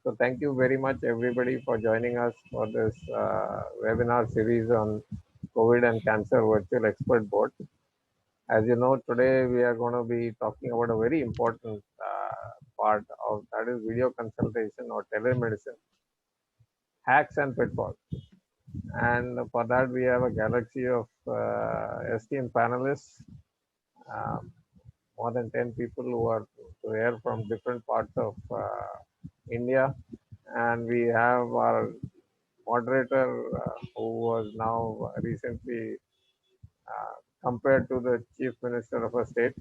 So thank you very much everybody for joining us for this webinar series on COVID and Cancer Virtual Expert Board. As you know, today we are going to be talking about a very important part of that is video consultation or telemedicine, hacks and pitfalls. And for that we have a galaxy of esteemed panelists, more than 10 people who are here from different parts of India. And we have our moderator who was now recently compared to the Chief Minister of a state.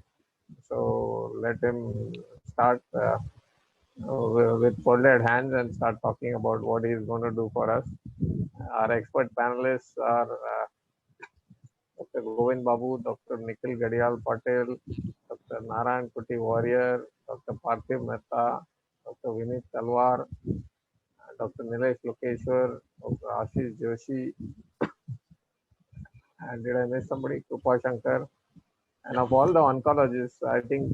So let him start with folded hands and start talking about what he is going to do for us. Our expert panelists are Dr. Govind Babu, Dr. Nikhil Patel, Dr. Narayan Kuti Warrior, Dr. Parthiv Mehta, Dr. Vinit Talwar, Dr. Nilesh Lokeshwar, Dr. Ashish Joshi, and did I miss somebody? Krupa Shankar. And of all the oncologists, I think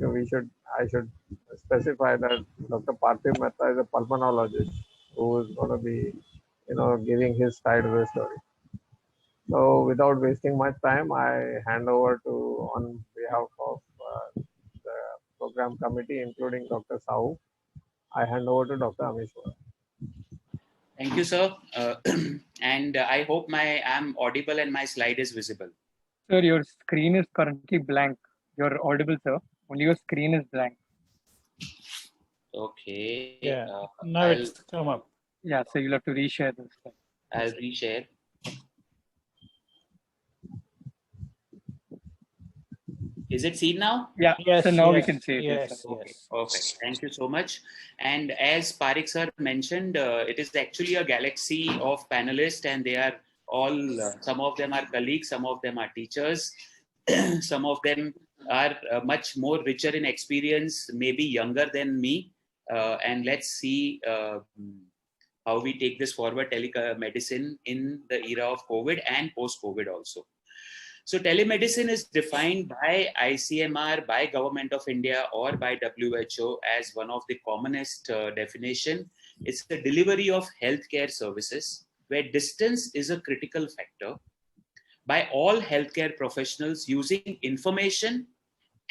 I should specify that Dr. Parthiv Mehta is a pulmonologist who is going to be, giving his side of the story. So without wasting much time, I hand over to, on behalf of the program committee, including Dr. Sahu, I hand over to Dr. Amish. Thank you, sir. And I hope I'm audible and my slide is visible. Sir, your screen is currently blank. You're audible, sir. Only your screen is blank. Okay. Yeah. Now it's come up. Yeah, so you'll have to reshare this. I'll reshare. Is it seen now? Yeah, yes, so now yes, we can see it. Yes, okay, perfect. Thank you so much. And as Parikh sir mentioned, it is actually a galaxy of panelists, and they are all, some of them are colleagues, some of them are teachers, some of them are much more richer in experience, maybe younger than me. And let's see how we take this forward, telemedicine in the era of COVID and post-COVID also. So telemedicine is defined by ICMR, by Government of India, or by WHO as one of the commonest definition. It's the delivery of healthcare services where distance is a critical factor by all healthcare professionals using information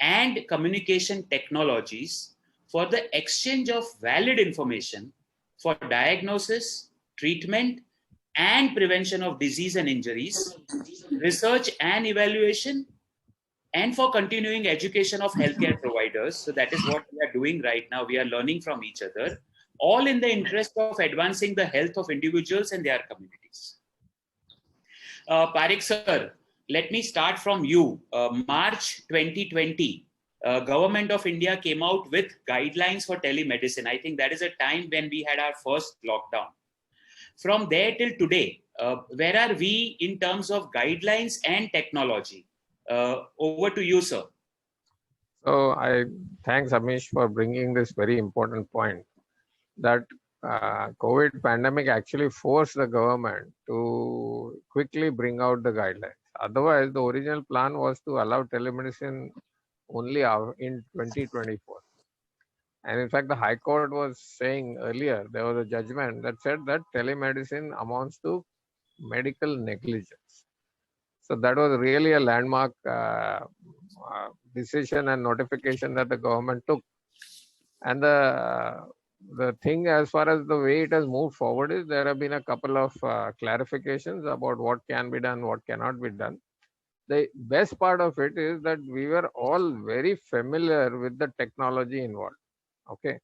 and communication technologies for the exchange of valid information for diagnosis, treatment, and prevention of disease and injuries, research and evaluation, and for continuing education of healthcare providers. So that is what we are doing right now. We are learning from each other, all in the interest of advancing the health of individuals and their communities. Parikh sir, let me start from you. March 2020, Government of India came out with guidelines for telemedicine. I think that is a time when we had our first lockdown. From there till today, where are we in terms of guidelines and technology? Over to you, sir. So thanks Amish for bringing this very important point that COVID pandemic actually forced the government to quickly bring out the guidelines. Otherwise, the original plan was to allow telemedicine only in 2024. And in fact, the High Court was saying earlier, there was a judgment that said that telemedicine amounts to medical negligence. So that was really a landmark decision and notification that the government took. And the thing as far as the way it has moved forward is there have been a couple of clarifications about what can be done, what cannot be done. The best part of it is that we were all very familiar with the technology involved. Okay,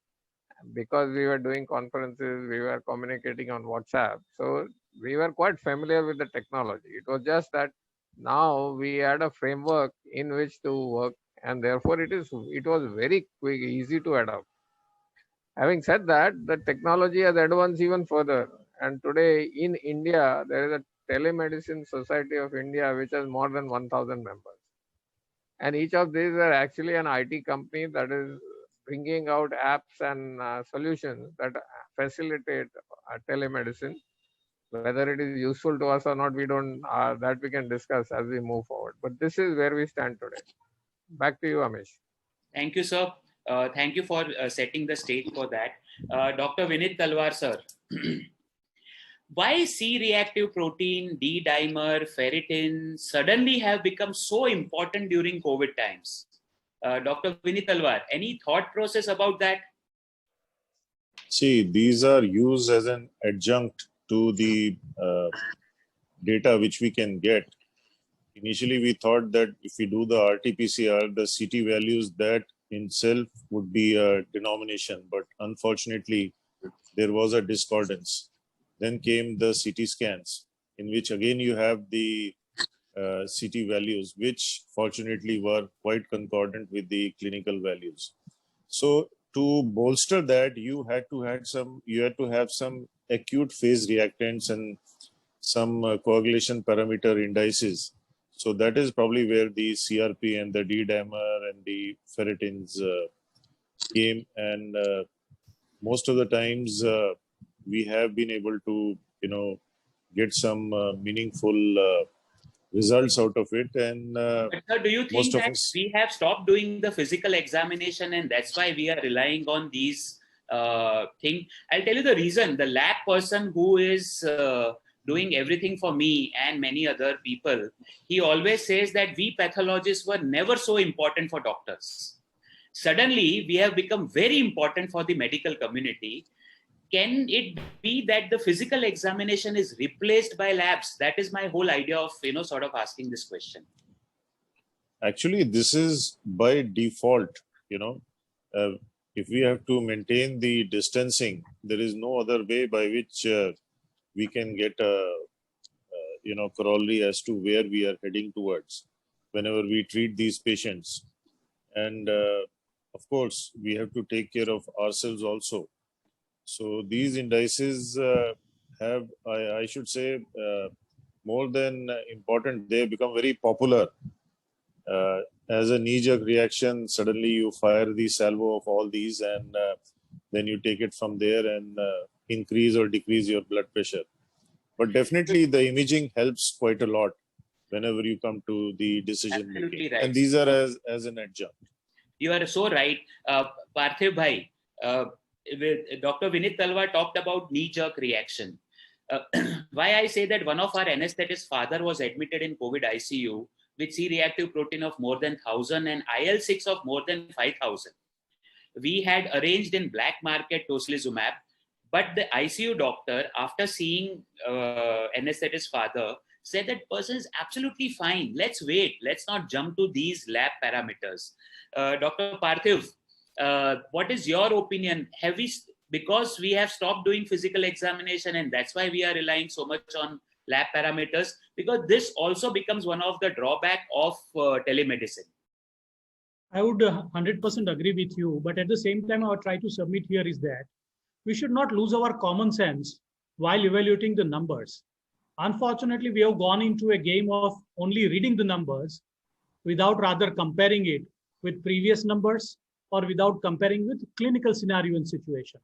because we were doing conferences, we were communicating on WhatsApp, so we were quite familiar with the technology. It was just that now we had a framework in which to work, and therefore it was very quick, easy to adopt. Having said that, the technology has advanced even further, and today in India there is a Telemedicine Society of India which has more than 1,000 members, and each of these are actually an IT company that is bringing out apps and solutions that facilitate telemedicine. Whether it is useful to us or not, we don't, that we can discuss as we move forward. But this is where we stand today. Back to you, Amish. Thank you, sir. Thank you for setting the stage for that. Dr. Vinit Talwar, sir. Why C-reactive protein, D-dimer, ferritin suddenly have become so important during COVID times? Dr. Vinit Talwar, any thought process about that? See, these are used as an adjunct to the data which we can get. Initially, we thought that if we do the RT-PCR, the CT values, that in itself would be a denomination. But unfortunately, there was a discordance. Then came the CT scans, in which again you have the CT values, which fortunately were quite concordant with the clinical values. So to bolster that, you had to have some acute phase reactants and some coagulation parameter indices. So that is probably where the CRP and the D-dimer and the ferritins came. And most of the times we have been able to, get some meaningful results out of it. And But sir, do you think that we have stopped doing the physical examination and that's why we are relying on these things? I'll tell you the reason. The lab person who is doing everything for me and many other people, he always says that we pathologists were never so important for doctors. Suddenly, we have become very important for the medical community. Can it be that the physical examination is replaced by labs? That is my whole idea of, sort of asking this question. Actually, this is by default, if we have to maintain the distancing, there is no other way by which we can get a, corollary as to where we are heading towards whenever we treat these patients. And of course, we have to take care of ourselves also. So these indices have, I should say, more than important, they become very popular. As a knee-jerk reaction, suddenly you fire the salvo of all these and then you take it from there and increase or decrease your blood pressure. But definitely the imaging helps quite a lot whenever you come to the decision making. Right. And these are as an adjunct. You are so right. Parthiv Bhai, Dr. Vinit Talwar talked about knee-jerk reaction. Why I say that one of our anesthetist father was admitted in COVID ICU with C-reactive protein of more than 1,000 and IL-6 of more than 5,000. We had arranged in black market tocilizumab, but the ICU doctor, after seeing anesthetist father, said that person is absolutely fine. Let's wait. Let's not jump to these lab parameters. Dr. Parthiv, what is your opinion? Because we have stopped doing physical examination and that's why we are relying so much on lab parameters, because this also becomes one of the drawback of telemedicine. I would 100% agree with you, but at the same time, I would try to submit here is that we should not lose our common sense while evaluating the numbers. Unfortunately, we have gone into a game of only reading the numbers without rather comparing it with previous numbers or without comparing with clinical scenario and situation.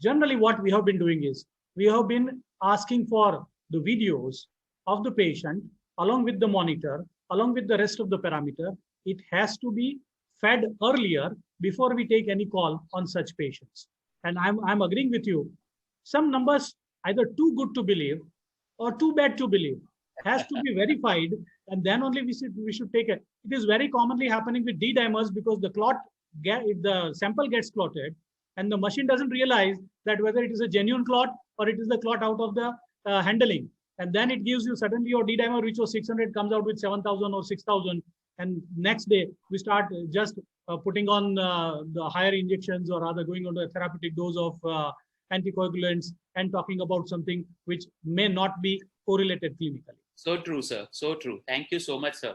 Generally, what we have been doing is we have been asking for the videos of the patient along with the monitor, along with the rest of the parameter. It has to be fed earlier before we take any call on such patients. And I'm agreeing with you. Some numbers either too good to believe or too bad to believe has to be verified, and then only we should take it. It is very commonly happening with D-dimers because if the sample gets clotted and the machine doesn't realize that whether it is a genuine clot or it is the clot out of the handling. And then it gives you suddenly your D-dimer, which was 600, comes out with 7,000 or 6,000. And next day we start just putting on the higher injections or rather going on to a therapeutic dose of anticoagulants and talking about something which may not be correlated clinically. So true, sir. So true. Thank you so much, sir.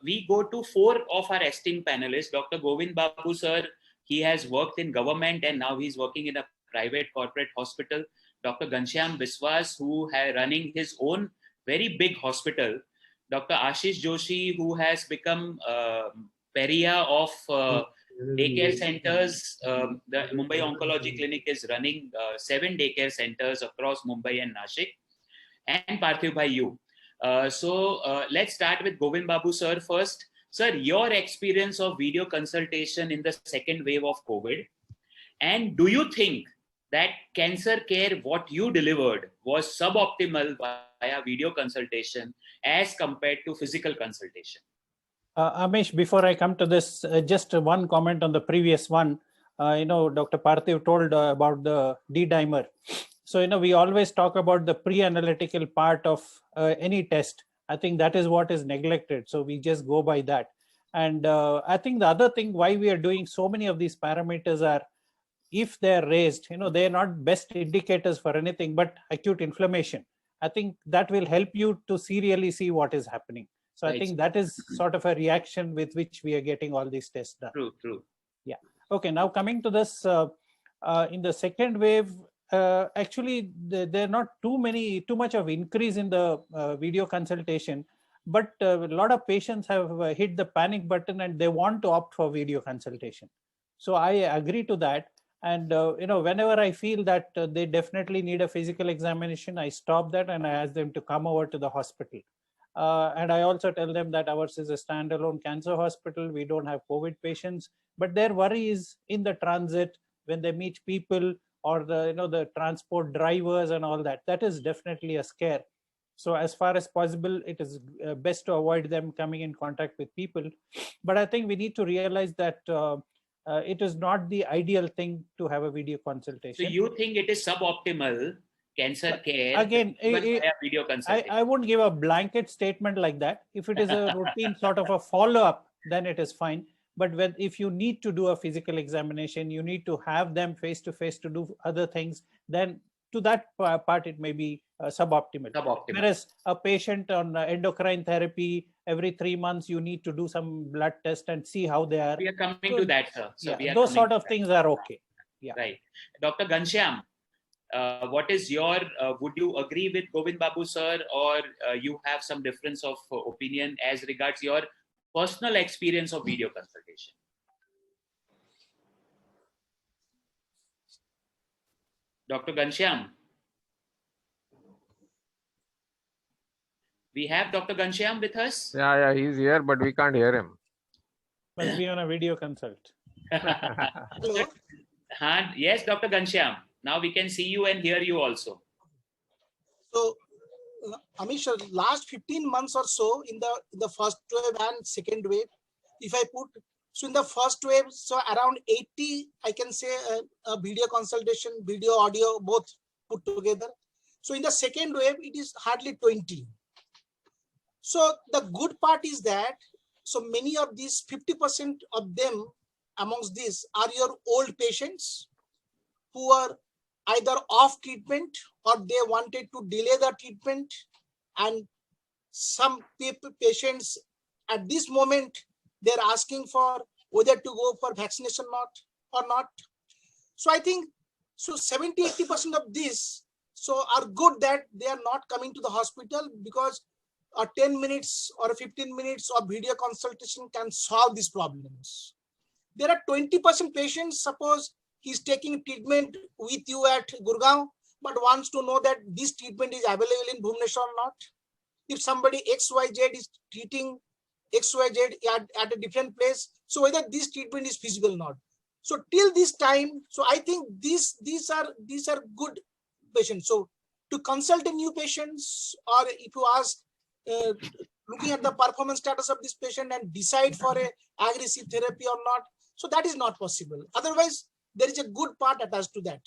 We go to 4 of our esteemed panelists. Dr. Govind Babu, sir, he has worked in government and now he's working in a private corporate hospital. Dr. Ghanshyam Biswas, who is running his own very big hospital. Dr. Ashish Joshi, who has become Peria of daycare centers. The Mumbai Oncology Clinic is running 7 daycare centers across Mumbai and Nashik. And Parthiv Bhai, you. Let's start with Govind Babu, sir, first. Sir, your experience of video consultation in the second wave of COVID And do you think that cancer care, what you delivered, was suboptimal via video consultation as compared to physical consultation? Amish, before I come to this, just one comment on the previous one. Dr. Parthiv told about the D-dimer. So, we always talk about the pre-analytical part of any test. I think that is what is neglected. So we just go by that. And I think the other thing why we are doing so many of these parameters are, if they're raised, they're not best indicators for anything but acute inflammation. I think that will help you to serially see what is happening. So I think that is sort of a reaction with which we are getting all these tests done. True. Yeah. Okay. Now coming to this, in the second wave, actually there are not too much of increase in the video consultation, but a lot of patients have hit the panic button and they want to opt for video consultation. So I agree to that. And whenever I feel that they definitely need a physical examination, I stop that and I ask them to come over to the hospital. And I also tell them that ours is a standalone cancer hospital. We don't have COVID patients, but their worry is in the transit when they meet people or the transport drivers and all that. That is definitely a scare. So as far as possible, it is best to avoid them coming in contact with people. But I think we need to realize that it is not the ideal thing to have a video consultation. So you think it is suboptimal cancer care again via video consultation? I wouldn't give a blanket statement like that. If it is a routine sort of a follow-up, then it is fine. But if you need to do a physical examination, you need to have them face-to-face to do other things, then to that part it may be suboptimal. Whereas a patient on endocrine therapy, every 3 months you need to do some blood test and see how they are. We are coming to that, sir. So yeah, those sort of things are okay. Yeah. Right. Dr. Ghanshyam, what is your, would you agree with Govind Babu sir, or you have some difference of opinion as regards your personal experience of video consultation? Dr. Ghanshyam. We have Dr. Ghanshyam with us? Yeah, he's here, but we can't hear him. Must be on a video consult. Yes, Dr. Ghanshyam. Now we can see you and hear you also. So, Amish, last 15 months or so in the first wave and second wave, if I put, so in the first wave, so around 80, I can say a video consultation, video, audio, both put together. So in the second wave, it is hardly 20. So the good part is that, so many of these, 50% of them amongst these are your old patients who are either off treatment or they wanted to delay the treatment, and some patients at this moment they're asking for whether to go for vaccination or not. So I think so 70-80% of these are good that they are not coming to the hospital, because 10 minutes or 15 minutes of video consultation can solve these problems. There are 20% patients, suppose he's taking treatment with you at Gurgaon, but wants to know that this treatment is available in Bhubaneswar or not. If somebody XYZ is treating XYZ at a different place, so whether this treatment is feasible or not. So till this time, so I think these are good patients. So to consult a new patients, or if you ask, looking at the performance status of this patient and decide for a aggressive therapy or not, so that is not possible. Otherwise, there is a good part attached to that.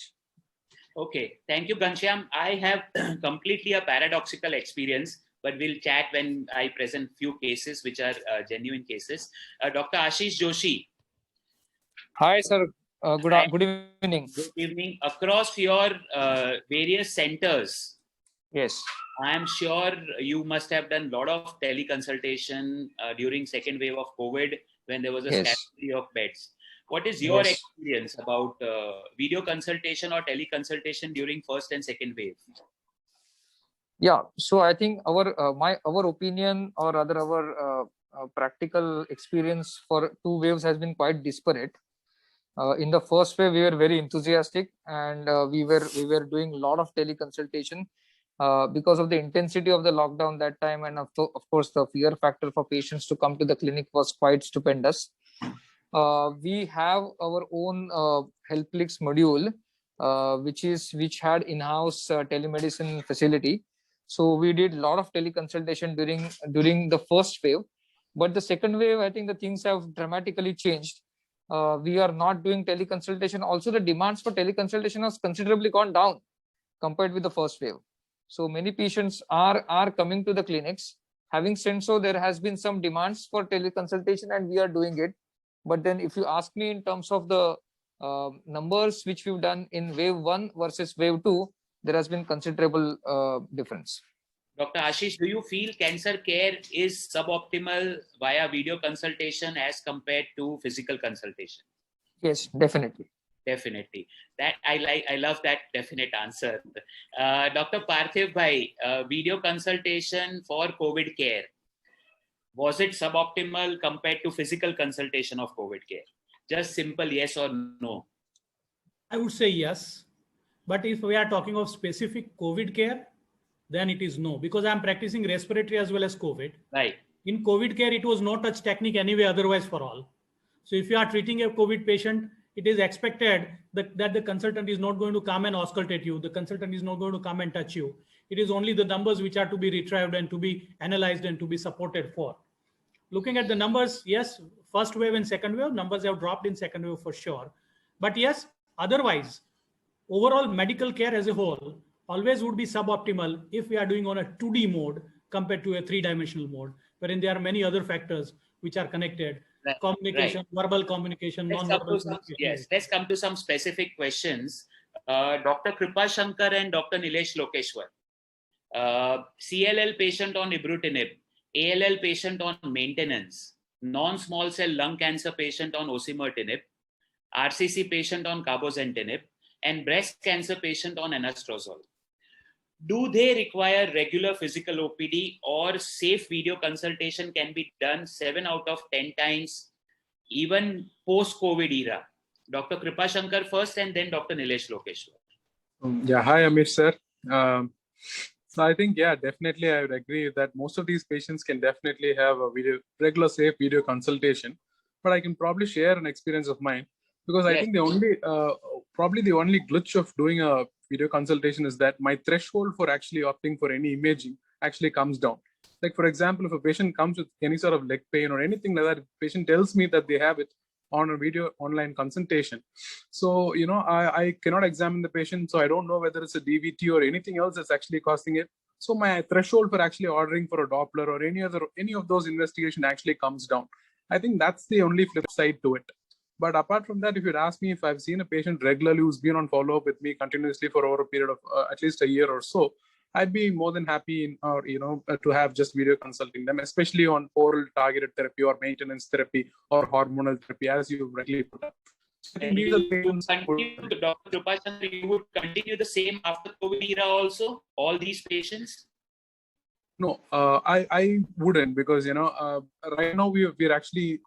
Okay, thank you, Ghanshyam. I have completely a paradoxical experience, but we'll chat when I present few cases which are genuine cases. Dr. Ashish Joshi. Hi, sir. Good evening. Good evening. Across your various centers, yes, I am sure you must have done a lot of teleconsultation during second wave of COVID, when there was a scarcity of beds. What is your experience about video consultation or teleconsultation during first and second wave? Yeah, so I think our opinion, or rather our practical experience for two waves has been quite disparate. In the first wave, we were very enthusiastic, and we were doing a lot of teleconsultation because of the intensity of the lockdown that time, and of course the fear factor for patients to come to the clinic was quite stupendous. we have our own HelpLix module, which had in-house telemedicine facility. So we did a lot of teleconsultation during the first wave, but the second wave, I think the things have dramatically changed. We are not doing teleconsultation. Also, the demands for teleconsultation has considerably gone down compared with the first wave. So many patients are coming to the clinics. Having said so, there has been some demands for teleconsultation, and we are doing it. But then if you ask me in terms of the numbers which we've done in wave 1 versus wave 2, there has been considerable difference. Dr. Ashish, do you feel cancer care is suboptimal via video consultation as compared to physical consultation? Yes, definitely. Definitely. That I love that definite answer. Dr. Parthiv bhai, video consultation for COVID care, was it suboptimal compared to physical consultation of COVID care? Just simple yes or no. I would say yes. But if we are talking of specific COVID care, then it is no, because I'm practicing respiratory as well as COVID. Right. In COVID care, it was no touch technique anyway, otherwise for all. So if you are treating a COVID patient, it is expected that the consultant is not going to come and auscultate you. The consultant is not going to come and touch you. It is only the numbers which are to be retrieved and to be analyzed and to be supported for. Looking at the numbers, yes, first wave and second wave, numbers have dropped in second wave for sure. But yes, otherwise, overall medical care as a whole always would be suboptimal if we are doing on a 2D mode compared to a 3-dimensional mode, wherein there are many other factors which are connected. Right. Communication, right. Verbal communication, non-verbal communication. Yes, let's come to some specific questions. Dr. Kripa Shankar and Dr. Nilesh Lokeshwar. CLL patient on ibrutinib, ALL patient on maintenance, non-small cell lung cancer patient on osimertinib, RCC patient on cabozantinib, and breast cancer patient on anastrozole. Do they require regular physical OPD, or safe video consultation can be done 7 out of 10 times, even post-COVID era? Dr. Kripa Shankar first, and then Dr. Nilesh Lokeshwar. Yeah, hi Amish sir. So I think, yeah, definitely I would agree that most of these patients can definitely have a regular safe video consultation. But I can probably share an experience of mine, because I think the only, probably the only glitch of doing a video consultation is that my threshold for actually opting for any imaging actually comes down. Like, for example, if a patient comes with any sort of leg pain or anything like that, the patient tells me that they have it on a video online consultation. So, you know, I cannot examine the patient, so I don't know whether it's a DVT or anything else that's actually causing it. So my threshold for actually ordering for a Doppler or any of those investigation actually comes down. I think that's the only flip side to it. But apart from that, if you'd ask me if I've seen a patient regularly who's been on follow-up with me continuously for over a period of at least a year or so, I'd be more than happy to have just video consulting them, especially on oral targeted therapy or maintenance therapy or hormonal therapy, as you rightly put up. So and you would continue the same after COVID era also, all these patients? No, I wouldn't, because right now we're actually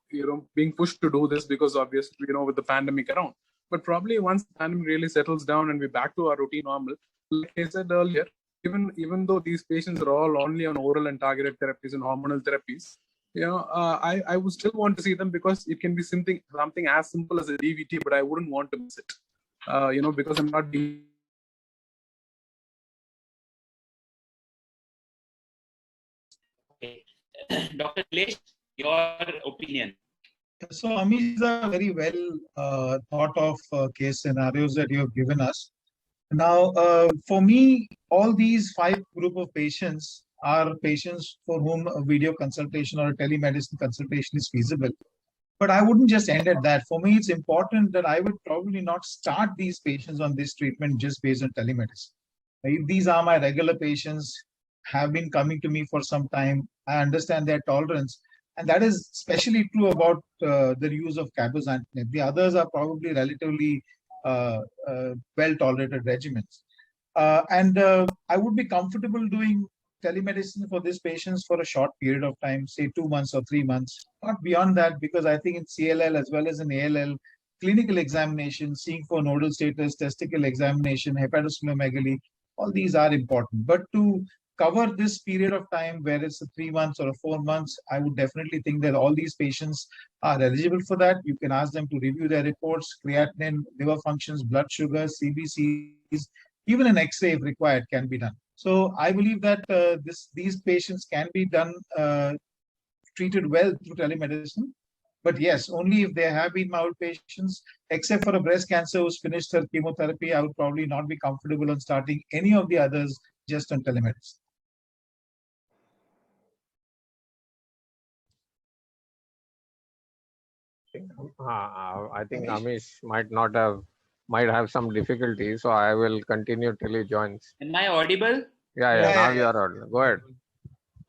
being pushed to do this because obviously with the pandemic around. But probably once the pandemic really settles down and we're back to our routine normal, like I said earlier, even though these patients are all only on oral and targeted therapies and hormonal therapies, I would still want to see them, because it can be something as simple as a DVT, but I wouldn't want to miss it, because I'm not being. Okay. Dr. Nilesh, your opinion. So, Amish, these are very well thought of case scenarios that you have given us. Now, for me, all these 5 group of patients are patients for whom a video consultation or a telemedicine consultation is feasible. But I wouldn't just end at that. For me, it's important that I would probably not start these patients on this treatment just based on telemedicine. If these are my regular patients, have been coming to me for some time, I understand their tolerance. And that is especially true about the use of cabozantinib. The others are probably relatively well-tolerated regimens. And I would be comfortable doing telemedicine for these patients for a short period of time, say 2 months or 3 months, not beyond that, because I think in CLL as well as in ALL, clinical examination, seeing for nodal status, testicle examination, hepatosplenomegaly, all these are important. But to cover this period of time where it's a 3 months or a 4 months, I would definitely think that all these patients are eligible for that. You can ask them to review their reports, creatinine, liver functions, blood sugar, CBCs, even an X-ray if required can be done. So I believe that these patients can be done, treated well through telemedicine. But yes, only if they have been mild patients, except for a breast cancer who's finished her chemotherapy, I would probably not be comfortable on starting any of the others just on telemedicine. I think Amish might have some difficulty, so I will continue till he joins. Am I audible? Yeah, now you are audible. Go ahead.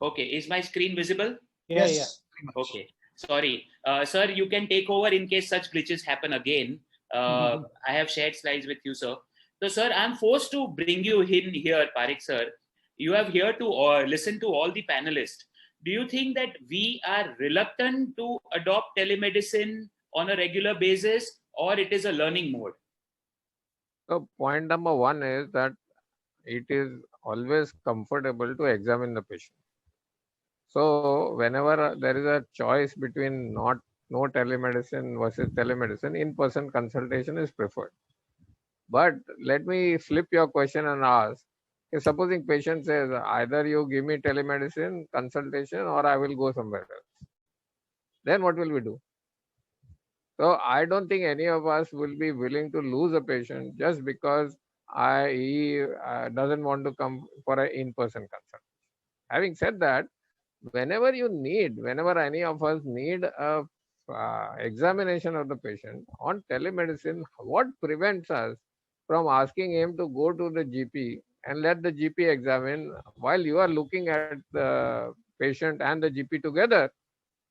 Okay, is my screen visible? Yes. Okay, sorry. Sir, you can take over in case such glitches happen again. I have shared slides with you, sir. So, sir, I'm forced to bring you in here, Parikh, sir. You have here to listen to all the panelists. Do you think that we are reluctant to adopt telemedicine on a regular basis, or it is a learning mode? So point number one is that it is always comfortable to examine the patient. So whenever there is a choice between no telemedicine versus telemedicine, in-person consultation is preferred. But let me flip your question and ask, if supposing patient says, either you give me telemedicine consultation or I will go somewhere else, then what will we do? So I don't think any of us will be willing to lose a patient just because he doesn't want to come for an in-person consult. Having said that, whenever any of us need a examination of the patient on telemedicine, what prevents us from asking him to go to the GP and let the GP examine while you are looking at the patient and the GP together,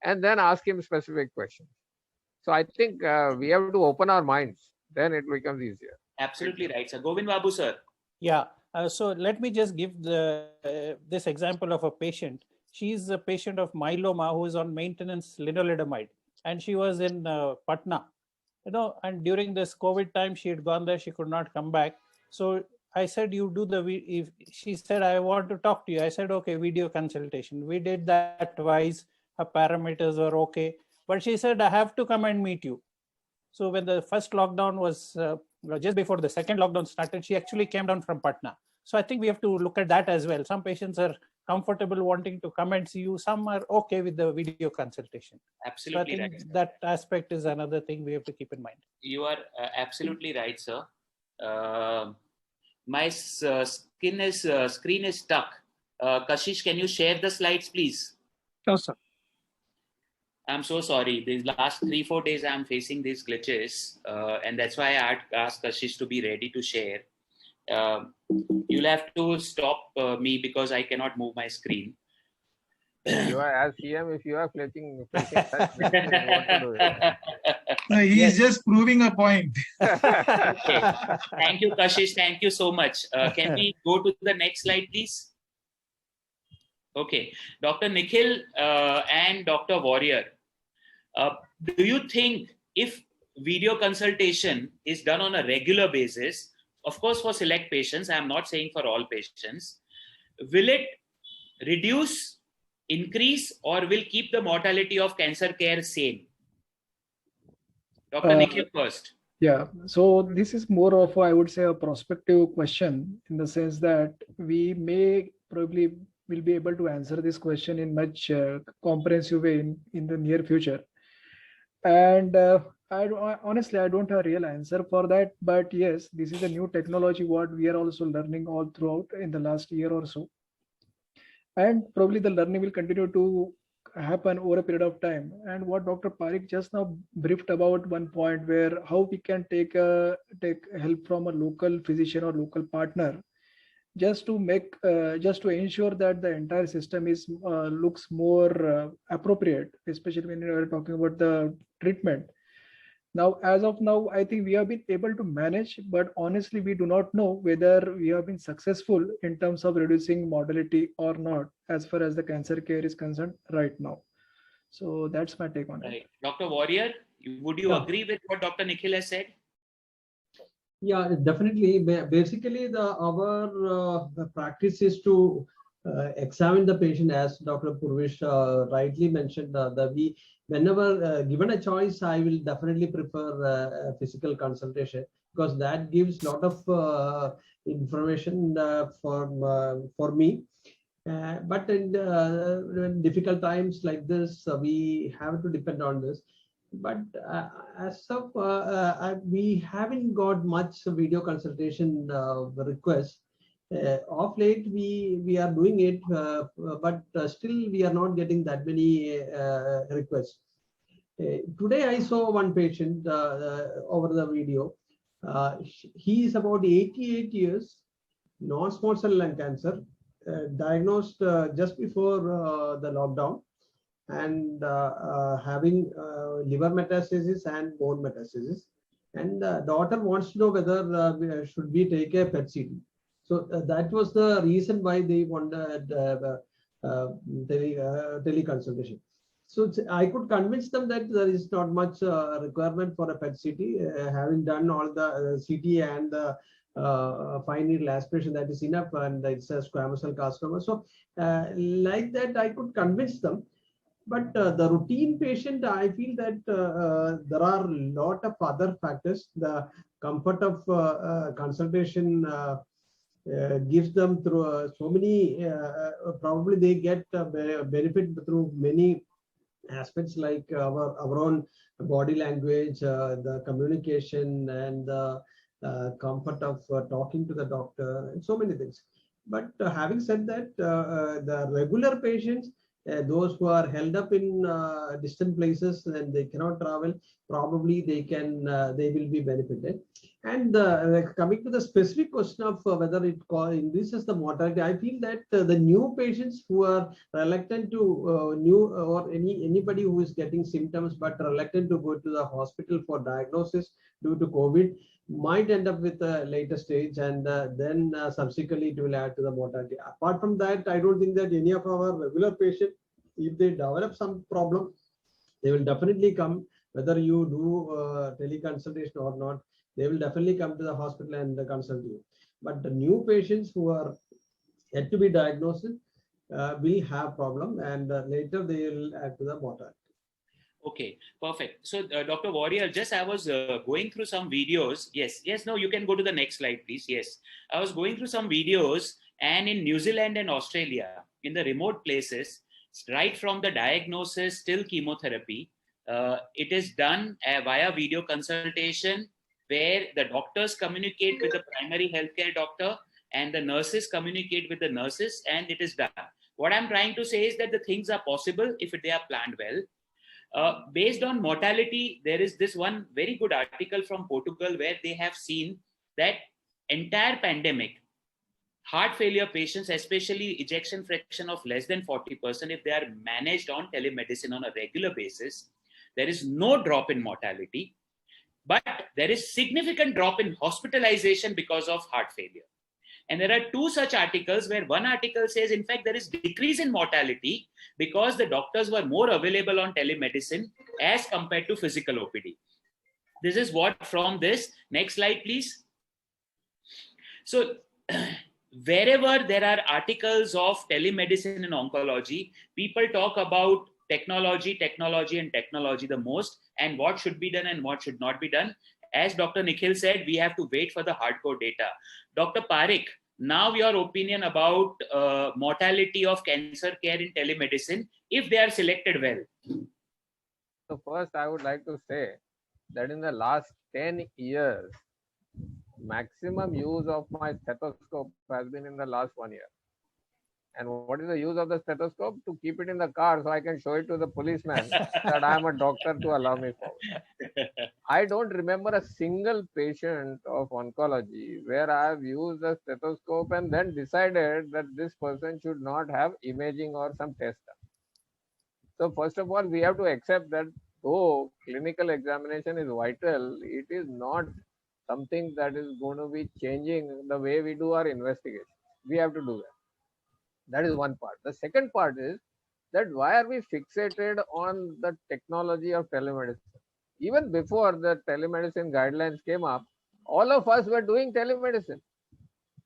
and then ask him specific questions? So I think we have to open our minds, then it becomes easier. Absolutely right, sir. Govind Babu, sir. Yeah, so let me just give this example of a patient. She's a patient of myeloma who is on maintenance lenalidomide, and she was in Patna, and during this COVID time, she had gone there, she could not come back. So I said, she said, I want to talk to you. I said, okay, video consultation. We did that twice. Her parameters were okay. But she said, I have to come and meet you. So when the first lockdown was, just before the second lockdown started, she actually came down from Patna. So I think we have to look at that as well. Some patients are comfortable wanting to come and see you. Some are okay with the video consultation. Absolutely so I think right. that aspect is another thing we have to keep in mind. You are absolutely right, sir. My screen is stuck. Kashish, can you share the slides, please? Sure, sir. I'm so sorry. These last 3-4 days, I'm facing these glitches, and that's why I asked Kashish to be ready to share. You'll have to stop me because I cannot move my screen. You are as CM, if you are facing such glitches, what to do? No, he's just proving a point. Okay. Thank you, Kashish. Thank you so much. Can we go to the next slide, please? Okay, Dr. Nikhil and Dr. Warrior, do you think if video consultation is done on a regular basis, of course for select patients, I'm not saying for all patients, will it reduce, increase, or will keep the mortality of cancer care same? Dr. Nikhil first. Yeah, so this is more of, I would say, a prospective question in the sense that we may probably will be able to answer this question in much comprehensive way in the near future. And honestly, I don't have a real answer for that. But yes, this is a new technology what we are also learning all throughout in the last year or so. And probably the learning will continue to happen over a period of time. And what Dr. Parikh just now briefed about one point where how we can take help from a local physician or local partner just to ensure that the entire system is looks more appropriate, especially when you are talking about the treatment. Now, as of now, I think we have been able to manage, but honestly, we do not know whether we have been successful in terms of reducing mortality or not, as far as the cancer care is concerned right now. So that's my take on it. Dr. Warrior, would you agree with what Dr. Nikhil has said? Yeah, definitely. Basically, our practice is to examine the patient, as Dr. Purvish rightly mentioned, that whenever given a choice, I will definitely prefer a physical consultation, because that gives lot of information for me. But in difficult times like this, we have to depend on this. But as of we haven't got much video consultation requests. Of late, we are doing it, but still we are not getting that many requests. Today, I saw one patient over the video. He is about 88 years, non-small cell lung cancer, diagnosed just before the lockdown, and having liver metastasis and bone metastasis. And the daughter wants to know whether should we take a PET-CT. So that was the reason why they wanted teleconsultation. So I could convince them that there is not much requirement for a PET-CT. Having done all the CT and the fine needle aspiration, that is enough, and it's a squamous cell carcinoma. So like that, I could convince them. But the routine patient, I feel that there are a lot of other factors. The comfort of consultation gives them through so many, probably they get benefit through many aspects, like our own body language, the communication, and the comfort of talking to the doctor, and so many things. But having said that, the regular patients, those who are held up in distant places and they cannot travel, probably they will be benefited. And coming to the specific question of whether it increases the mortality, I feel that the new patients who are reluctant to or anybody who is getting symptoms but reluctant to go to the hospital for diagnosis due to COVID might end up with a later stage, and then subsequently it will add to the mortality. Apart from that, I don't think that any of our regular patients, if they develop some problem, they will definitely come, whether you do teleconsultation or not, they will definitely come to the hospital and consult you. But the new patients who are yet to be diagnosed will have problem, and later they will add to the mortality. Okay, perfect. So, Dr. Warrior, just I was going through some videos. Yes, no, you can go to the next slide, please. Yes, I was going through some videos, and in New Zealand and Australia, in the remote places, right from the diagnosis till chemotherapy, it is done via video consultation, where the doctors communicate with the primary healthcare doctor and the nurses communicate with the nurses, and it is done. What I'm trying to say is that the things are possible if they are planned well. Based on mortality, there is this one very good article from Portugal where they have seen that entire pandemic, heart failure patients, especially ejection fraction of less than 40%, if they are managed on telemedicine on a regular basis, there is no drop in mortality, but there is significant drop in hospitalization because of heart failure. And there are two such articles where one article says, in fact, there is decrease in mortality because the doctors were more available on telemedicine as compared to physical OPD. This is what from this. Next slide, please. So wherever there are articles of telemedicine and oncology, people talk about technology the most, and what should be done and what should not be done. As Dr. Nikhil said, we have to wait for the hardcore data. Dr. Parikh, now your opinion about mortality of cancer care in telemedicine, if they are selected well. So first, I would like to say that in the last 10 years, maximum use of my stethoscope has been in the last 1 year. And what is the use of the stethoscope? To keep it in the car so I can show it to the policeman that I am a doctor to allow me forward. I don't remember a single patient of oncology where I have used a stethoscope and then decided that this person should not have imaging or some test. So first of all, we have to accept that though clinical examination is vital, it is not something that is going to be changing the way we do our investigation. We have to do that. That is one part. The second part is that why are we fixated on the technology of telemedicine? Even before the telemedicine guidelines came up, all of us were doing telemedicine.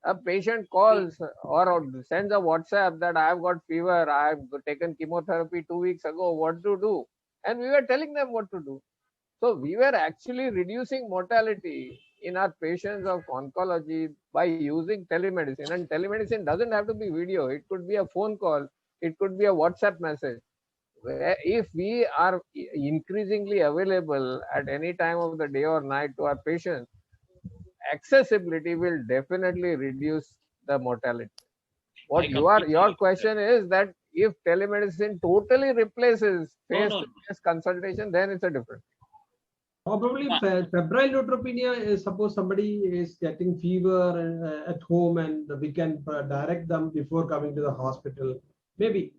A patient calls or sends a WhatsApp that I have got fever, I have taken chemotherapy 2 weeks ago, what to do? And we were telling them what to do. So we were actually reducing mortality in our patients of oncology by using telemedicine. And telemedicine doesn't have to be video. It could be a phone call. It could be a WhatsApp message. If we are increasingly available at any time of the day or night to our patients, accessibility will definitely reduce the mortality. What your question is that if telemedicine totally replaces face-to-face consultation, then it's a different. Probably febrile neutropenia is, suppose somebody is getting fever at home and we can direct them before coming to the hospital. Maybe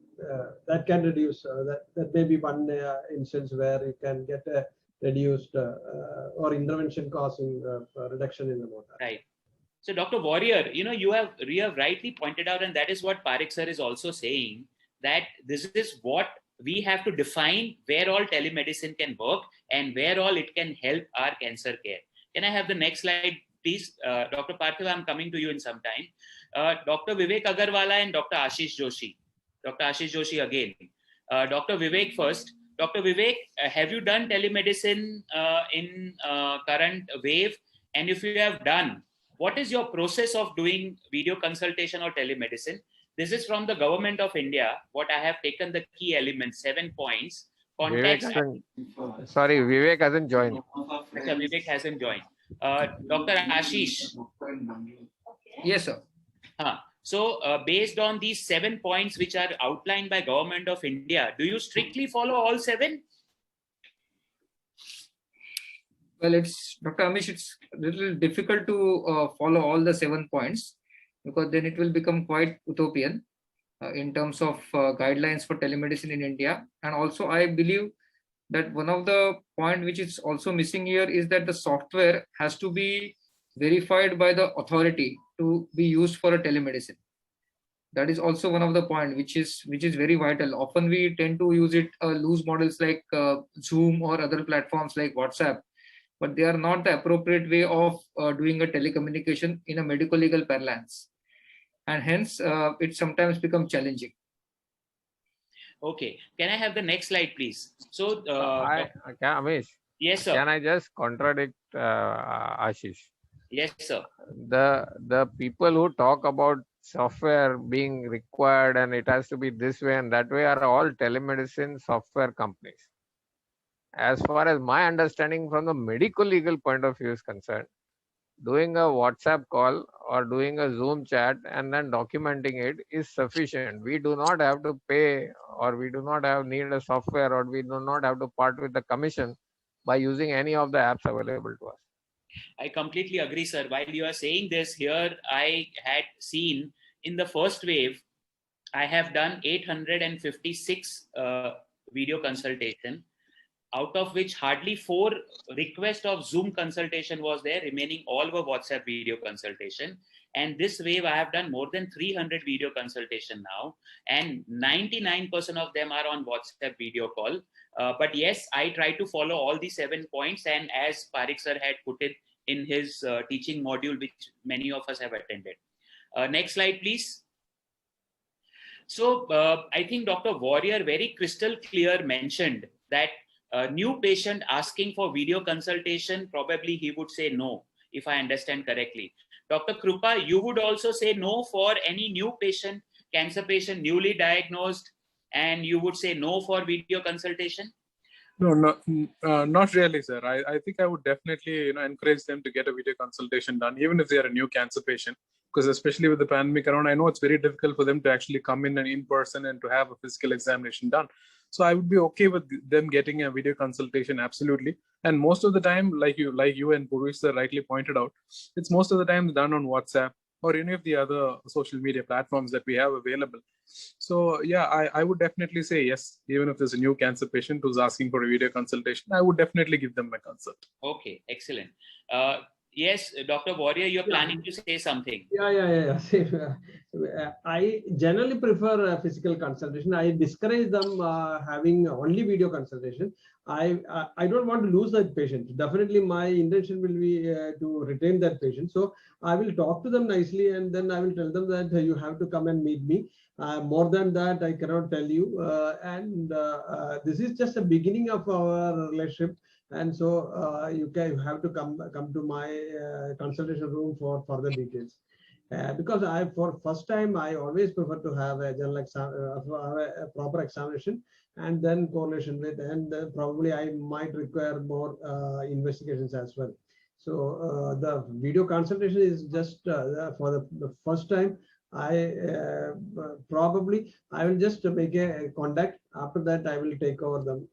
that can reduce. That may be one instance where you can get a reduced or intervention causing reduction in the mortality. Right. So Dr. Warrior, you have rightly pointed out, and that is what Parikh sir is also saying, that this is what we have to define where all telemedicine can work and where all it can help our cancer care. Can I have the next slide, please? Dr. Parthiv, I'm coming to you in some time. Dr. Vivek Agarwala and Dr. Ashish Joshi. Dr. Ashish Joshi again. Dr. Vivek first. Dr. Vivek, have you done telemedicine in current wave? And if you have done, what is your process of doing video consultation or telemedicine? This is from the government of India. What I have taken the key elements, 7 points. Vivek hasn't joined. Okay, Vivek hasn't joined. Dr. Ashish. Yes, sir. So based on these 7 points which are outlined by government of India, do you strictly follow all 7? Well, Dr. Amish, it's a little difficult to follow all the 7 points, because then it will become quite utopian in terms of guidelines for telemedicine in India. And also, I believe that one of the points which is also missing here is that the software has to be verified by the authority to be used for a telemedicine. That is also one of the points which is very vital. Often we tend to use it loose models like Zoom or other platforms like WhatsApp, but they are not the appropriate way of doing a telecommunication in a medical legal parlance. And hence, it sometimes becomes challenging. Okay. Can I have the next slide, please? So, Amish. Yes, sir. Can I just contradict Ashish? Yes, sir. The people who talk about software being required and it has to be this way and that way are all telemedicine software companies. As far as my understanding from the medical legal point of view is concerned, doing a WhatsApp call or doing a Zoom chat and then documenting it is sufficient. We do not have to pay, or we do not need a software, or we do not have to part with the commission by using any of the apps available to us. I completely agree, sir. While you are saying this here, I had seen in the first wave, I have done 856 video consultation, out of which hardly 4 requests of Zoom consultation was there, remaining all were WhatsApp video consultation. And this wave, I have done more than 300 video consultation now, and 99% of them are on WhatsApp video call. But yes, I try to follow all the 7 points, and as Parikh sir had put it in his teaching module, which many of us have attended. Next slide, please. So I think Dr. Warrior very crystal clear mentioned that a new patient asking for video consultation, probably he would say no, if I understand correctly. Dr. Krupa, you would also say no for any new patient, cancer patient newly diagnosed, and you would say no for video consultation? No, not really, sir. I think I would definitely encourage them to get a video consultation done, even if they are a new cancer patient, because especially with the pandemic around, I know it's very difficult for them to actually come in person and to have a physical examination done. So I would be okay with them getting a video consultation, absolutely. And most of the time, like you and Purvish sir rightly pointed out, it's most of the time done on WhatsApp or any of the other social media platforms that we have available. So yeah, I would definitely say yes. Even if there's a new cancer patient who's asking for a video consultation, I would definitely give them a consult. Okay, excellent. Yes, Dr. Warrior, you're planning to say something. Yeah. See, I generally prefer physical consultation. I discourage them having only video consultation. I don't want to lose that patient. Definitely, my intention will be to retain that patient. So I will talk to them nicely, and then I will tell them that you have to come and meet me. More than that, I cannot tell you. This is just a beginning of our relationship. And so you have to come to my consultation room for further details. Because for first time, I always prefer to have a general exam, a proper examination, and then correlation with, and probably I might require more investigations as well. So the video consultation is just for the first time. I will just make a contact. After that, I will take over the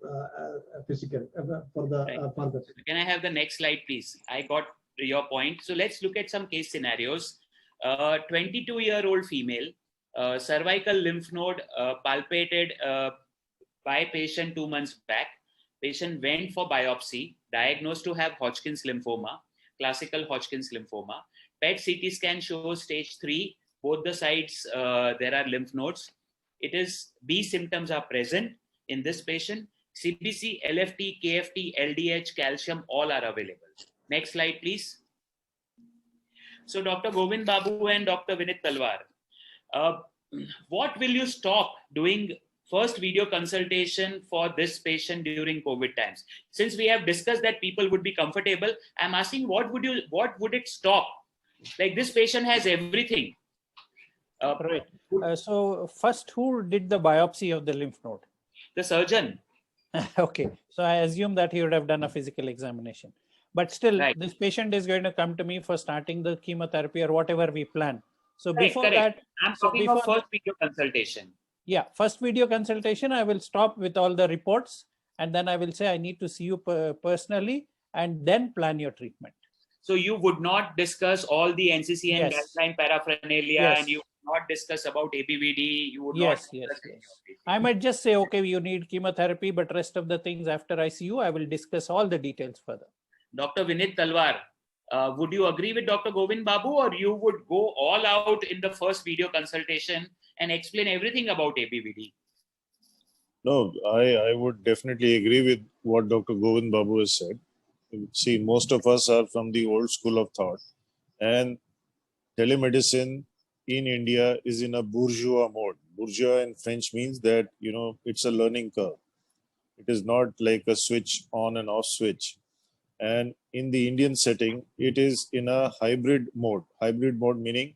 physical for the further. Can I have the next slide, please? I got your point. So let's look at some case scenarios. 22-year-old female, cervical lymph node palpated by patient 2 months back. Patient went for biopsy, diagnosed to have Hodgkin's lymphoma, classical Hodgkin's lymphoma. PET CT scan shows stage 3. Both the sides, there are lymph nodes. It is B symptoms are present in this patient. CBC, LFT, KFT, LDH, calcium, all are available. Next slide, please. So Dr. Govind Babu and Dr. Vinit Talwar, what will you stop doing first video consultation for this patient during COVID times? Since we have discussed that people would be comfortable, I'm asking what would it stop? Like this patient has everything. Right. So first, who did the biopsy of the lymph node? The surgeon. Okay. So I assume that he would have done a physical examination. But still, this patient is going to come to me for starting the chemotherapy or whatever we plan. So before that, I'm talking about first video consultation. Yeah, first video consultation, I will stop with all the reports, and then I will say I need to see you personally, and then plan your treatment. So you would not discuss all the NCCN guideline paraphernalia, and you would not discuss about ABVD. You would not. Yes. I might just say, okay, you need chemotherapy, but rest of the things after I see you, I will discuss all the details further. Dr. Vinit Talwar, would you agree with Dr. Govind Babu, or you would go all out in the first video consultation and explain everything about ABVD? No, I would definitely agree with what Dr. Govind Babu has said. See, most of us are from the old school of thought, and telemedicine in India is in a bourgeois mode. Bourgeois in French means that, it's a learning curve. It is not like a switch on and off switch. And in the Indian setting, it is in a hybrid mode. Hybrid mode meaning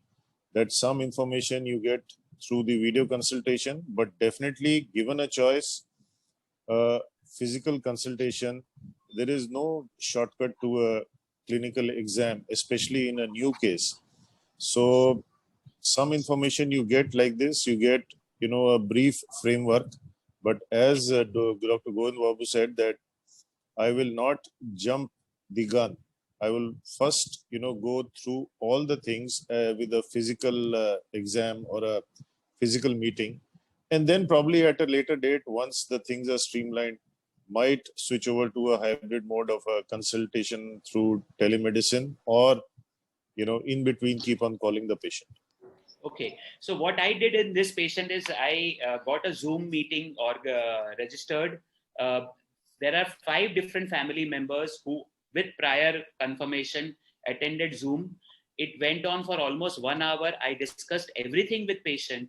that some information you get through the video consultation, but definitely given a choice, physical consultation, there is no shortcut to a clinical exam, especially in a new case. So some information you get like this, you get, a brief framework. But as Dr. Govind Babu said, that I will not jump the gun. I will first, go through all the things with a physical exam or a physical meeting. And then probably at a later date, once the things are streamlined, might switch over to a hybrid mode of a consultation through telemedicine, or, in between, keep on calling the patient. Okay. So what I did in this patient is I got a Zoom meeting or registered. There are 5 different family members who, with prior confirmation, attended Zoom. It went on for almost 1 hour. I discussed everything with patient.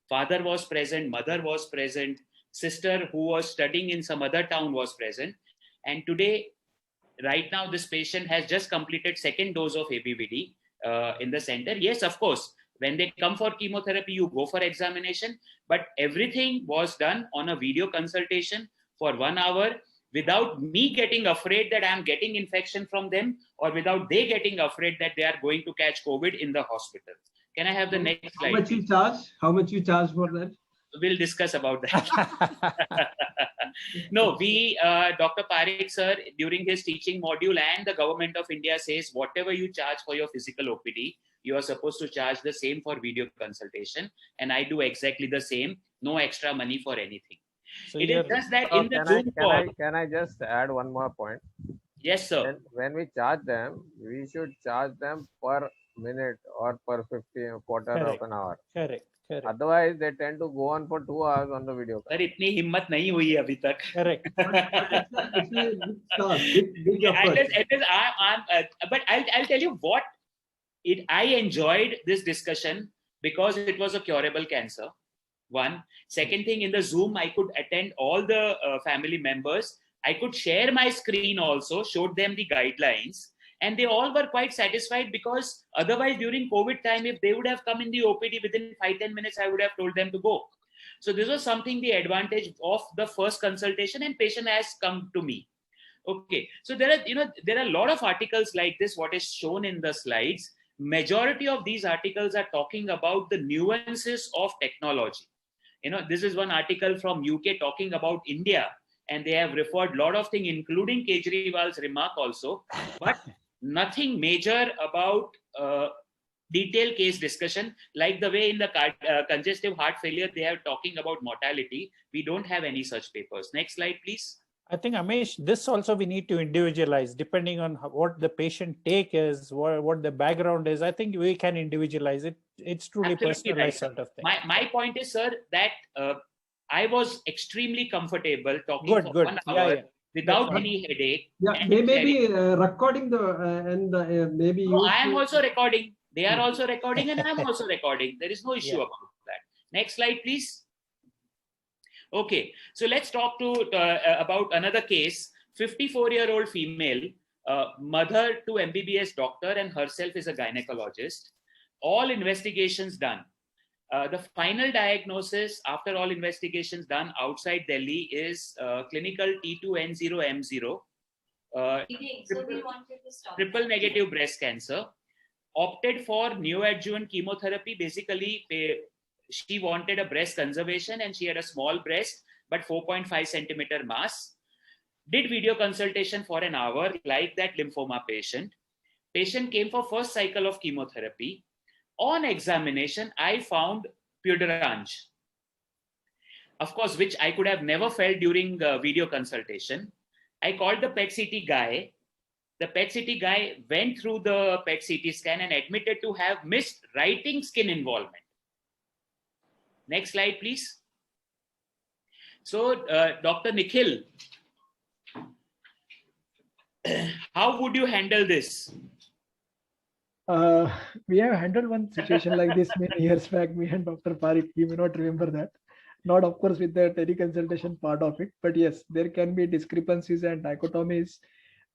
Father was present, mother was present, sister who was studying in some other town was present. And today, right now, this patient has just completed 2nd dose of ABVD in the center. Yes, of course, when they come for chemotherapy, you go for examination, but everything was done on a video consultation for 1 hour without me getting afraid that I'm getting infection from them, or without they getting afraid that they are going to catch COVID in the hospital. Can I have the next slide? How much you charge? How much you charge for that? We'll discuss about that. No, Dr. Parikh sir, during his teaching module, and the government of India says, whatever you charge for your physical OPD, you are supposed to charge the same for video consultation. And I do exactly the same, no extra money for anything. So it is just that in the Zoom call. Can I just add one more point? Yes, sir. When we charge them, we should charge them per minute or per 50 quarter Correct. of an hour. Correct. Correct. Otherwise, they tend to go on for 2 hours on the video call. Sir इतनी हिम्मत नहीं हुई है अभी तक. Correct. It's a big task, big Yeah, effort. but I'll tell you what I enjoyed this discussion because it was a curable cancer. One. Second thing, in the Zoom, I could attend all the family members. I could share my screen also, showed them the guidelines, and they all were quite satisfied because otherwise during COVID time, if they would have come in the OPD within 5-10 minutes, I would have told them to go. So this was something, the advantage of the first consultation, and patient has come to me. Okay, so there are a lot of articles like this, what is shown in the slides. Majority of these articles are talking about the nuances of technology. This is one article from UK talking about India, and they have referred a lot of things, including Kejriwal's remark also, but nothing major about detailed case discussion, like the way in the congestive heart failure, they are talking about mortality. We don't have any such papers. Next slide, please. I think, Amish, this also we need to individualize depending on what the patient take is, what the background is. I think we can individualize it. It's truly Absolutely personalized right. sort of thing. My point is, sir, that I was extremely comfortable talking for Good. 1 hour Yeah. without any headache. Yeah, they may be recording maybe. No, I am also recording. They are also recording, and I am also recording. There is no issue about that. Next slide, please. Okay, so let's talk about another case. 54-year-old female, mother to MBBS doctor, and herself is a gynecologist. All investigations done. The final diagnosis after all investigations done outside Delhi is clinical T2N0M0, triple negative breast cancer. Opted for neoadjuvant chemotherapy. Basically, she wanted a breast conservation, and she had a small breast, but 4.5 centimeter mass. Did video consultation for an hour, like that lymphoma patient. Patient came for first cycle of chemotherapy. On examination, I found pudorrange, of course, which I could have never felt during video consultation. I called the PET-CT guy. The PET-CT guy went through the PET-CT scan and admitted to have missed writing skin involvement. Next slide, please. So, Dr. Nikhil, how would you handle this? We have handled one situation like this many years back, me and Dr. Parikh. You may not remember that. Not, of course, with the teleconsultation part of it, but yes, there can be discrepancies and dichotomies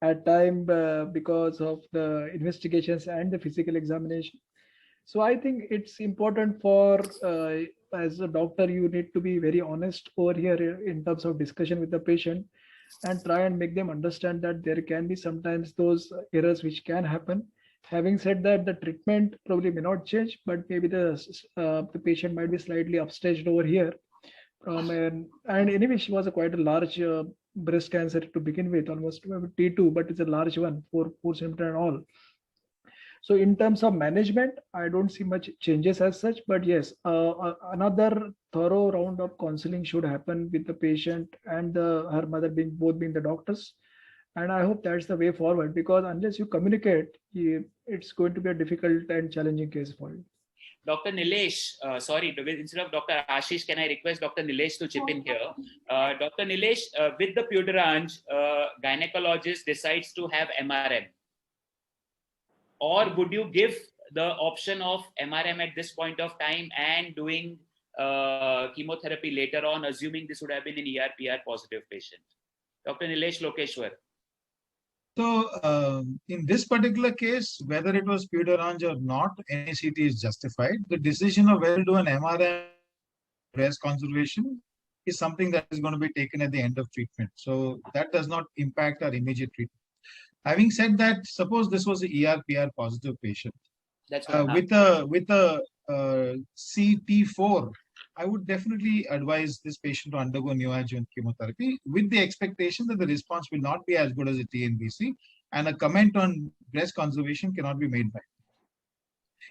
at time because of the investigations and the physical examination. So I think it's important for, as a doctor, you need to be very honest over here in terms of discussion with the patient and try and make them understand that there can be sometimes those errors which can happen. Having said that, the treatment probably may not change, but maybe the patient might be slightly upstaged over here. And anyway, she was quite a large breast cancer to begin with, almost T2, but it's a large one, 4 centimeter and all. So in terms of management, I don't see much changes as such, but yes, another thorough round of counseling should happen with the patient and her mother both being the doctors. And I hope that's the way forward, because unless you communicate, it's going to be a difficult and challenging case for you. Dr. Nilesh, sorry, instead of Dr. Ashish, can I request Dr. Nilesh to chip in here? Dr. Nilesh, with the pudorrange, gynecologist decides to have MRM. Or would you give the option of MRM at this point of time and doing chemotherapy later on, assuming this would have been an ER/PR positive patient? Dr. Nilesh Lokeshwar. So in this particular case, whether it was pudorrange or not, NACT is justified. The decision of whether to do an MRM breast conservation is something that is going to be taken at the end of treatment. So that does not impact our immediate treatment. Having said that, suppose this was an ER/PR positive patient. That's what with a CT4, I would definitely advise this patient to undergo neoadjuvant chemotherapy with the expectation that the response will not be as good as a TNBC, and a comment on breast conservation cannot be made by.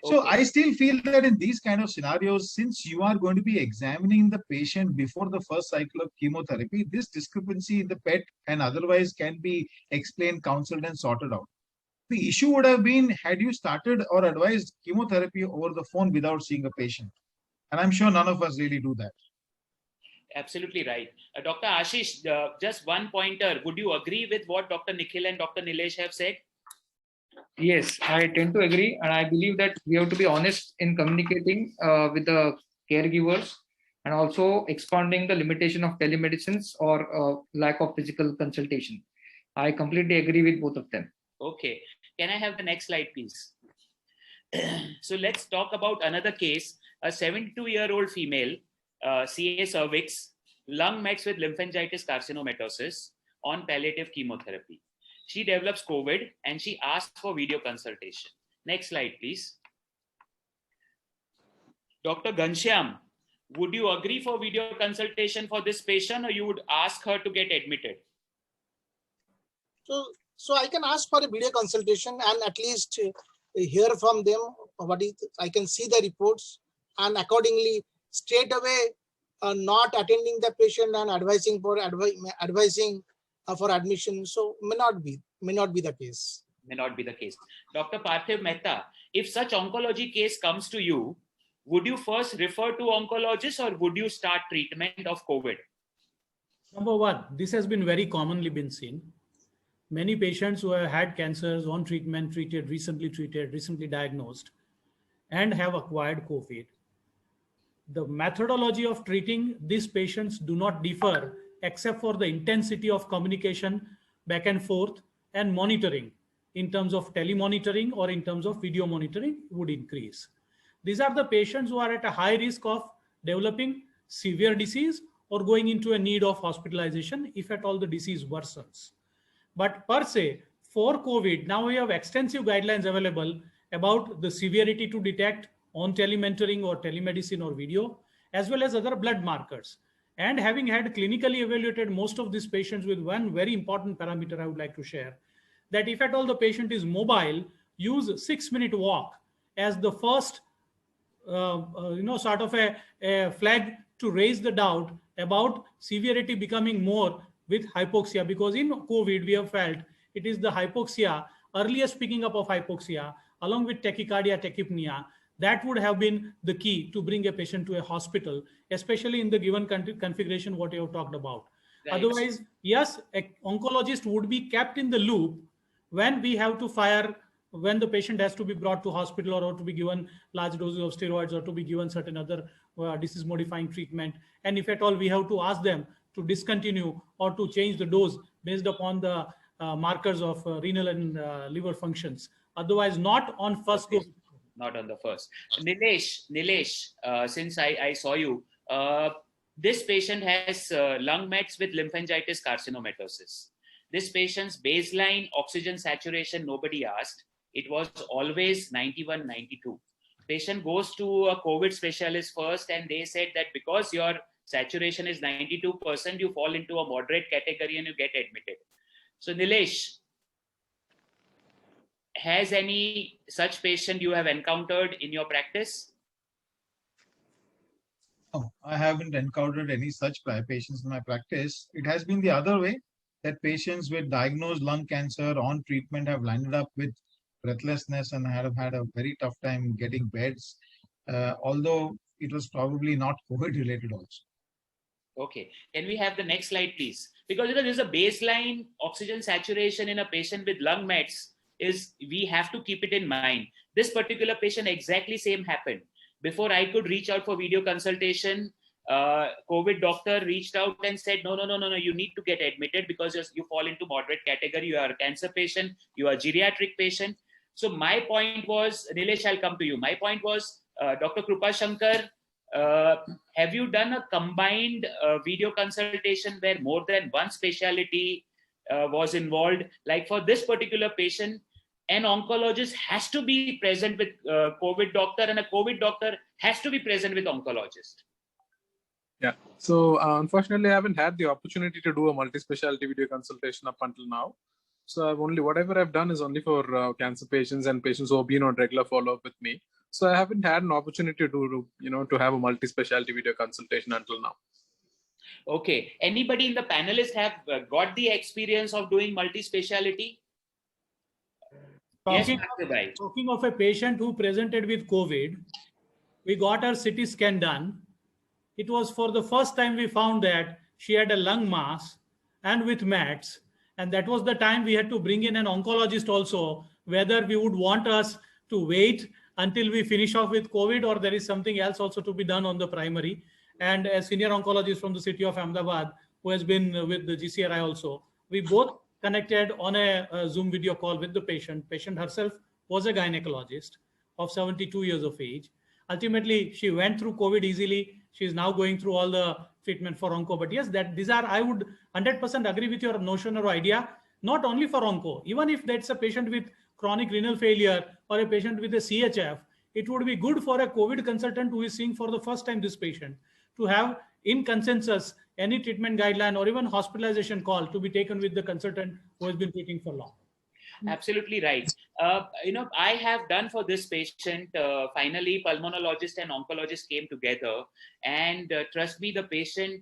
So Okay. I still feel that in these kind of scenarios, since you are going to be examining the patient before the first cycle of chemotherapy, this discrepancy in the PET and otherwise can be explained, counseled, and sorted out. The issue would have been had you started or advised chemotherapy over the phone without seeing a patient. And I'm sure none of us really do that. Absolutely right. Dr. Ashish, just one pointer. Would you agree with what Dr. Nikhil and Dr. Nilesh have said? Yes, I tend to agree, and I believe that we have to be honest in communicating with the caregivers, and also expanding the limitation of telemedicines or lack of physical consultation. I completely agree with both of them. Okay. Can I have the next slide, please? So let's talk about another case. A 72-year-old female, CA cervix, lung mets with lymphangitis carcinomatosis on palliative chemotherapy. She develops COVID and she asked for video consultation. Next slide, please. Dr. Ghanshyam, would you agree for video consultation for this patient, or you would ask her to get admitted? So I can ask for a video consultation and at least hear from them what is. I can see the reports and accordingly straight away not attending the patient and advising for admission. So may not be the case. May not be the case. Dr. Parthiv Mehta, if such oncology case comes to you, would you first refer to oncologist or would you start treatment of COVID? Number one, this has been very commonly been seen. Many patients who have had cancers on treatment, recently diagnosed, and have acquired COVID. The methodology of treating these patients do not differ except for the intensity of communication back and forth and monitoring in terms of telemonitoring or in terms of video monitoring would increase. These are the patients who are at a high risk of developing severe disease or going into a need of hospitalization if at all the disease worsens. But per se, for COVID, now we have extensive guidelines available about the severity to detect on telementoring or telemedicine or video, as well as other blood markers. And having had clinically evaluated most of these patients with one very important parameter I would like to share, that if at all the patient is mobile, use 6-minute walk as the first sort of a flag to raise the doubt about severity becoming more with hypoxia, because in COVID we have felt it is the hypoxia, earliest picking up of hypoxia along with tachycardia, tachypnea, that would have been the key to bring a patient to a hospital, especially in the given configuration what you have talked about. Right. Otherwise, yes, an oncologist would be kept in the loop when we have to fire, when the patient has to be brought to hospital or to be given large doses of steroids or to be given certain other disease modifying treatment. And if at all we have to ask them to discontinue or to change the dose based upon the markers of renal and liver functions. Otherwise, not on first go. Not on the first. Nilesh, since I saw you, this patient has lung mets with lymphangitis carcinomatosis. This patient's baseline oxygen saturation, nobody asked. It was always 91, 92. Patient goes to a COVID specialist first and they said that because your saturation is 92%, you fall into a moderate category and you get admitted. So Nilesh, has any such patient you have encountered in your practice? No, I haven't encountered any such patients in my practice. It has been the other way, that patients with diagnosed lung cancer on treatment have landed up with breathlessness and have had a very tough time getting beds, although it was probably not COVID related also. Okay, can we have the next slide, please? Because there's a baseline oxygen saturation in a patient with lung mets, is we have to keep it in mind. This particular patient, exactly same happened. Before I could reach out for video consultation, COVID doctor reached out and said, no, you need to get admitted because you fall into moderate category. You are a cancer patient, you are a geriatric patient. So my point was, Nilesh, I'll come to you. My point was, Dr. Krupa Shankar, have you done a combined video consultation where more than one specialty was involved? Like for this particular patient, an oncologist has to be present with COVID doctor and a COVID doctor has to be present with oncologist. Yeah, so unfortunately, I haven't had the opportunity to do a multi-specialty video consultation up until now. So whatever I've done is only for cancer patients and patients who have been on regular follow-up with me. So I haven't had an opportunity to have a multi-specialty video consultation until now. Okay. Anybody in the panelists have got the experience of doing multi-speciality? Talking, Yes, talking of a patient who presented with COVID, we got her CT scan done. It was for the first time we found that she had a lung mass and with mets. And that was the time we had to bring in an oncologist also, whether we would want us to wait until we finish off with COVID or there is something else also to be done on the primary. And a senior oncologist from the city of Ahmedabad, who has been with the GCRI also, we both connected on a Zoom video call with the patient. Patient herself was a gynecologist of 72 years of age. Ultimately, she went through COVID easily. She is now going through all the treatment for onco. But yes, that these are, I would 100% agree with your notion or idea, not only for onco. Even if that's a patient with chronic renal failure or a patient with a CHF, it would be good for a COVID consultant who is seeing for the first time this patient to have in consensus any treatment guideline or even hospitalization call to be taken with the consultant who has been treating for long. Absolutely right. I have done for this patient, finally pulmonologist and oncologist came together, and trust me, the patient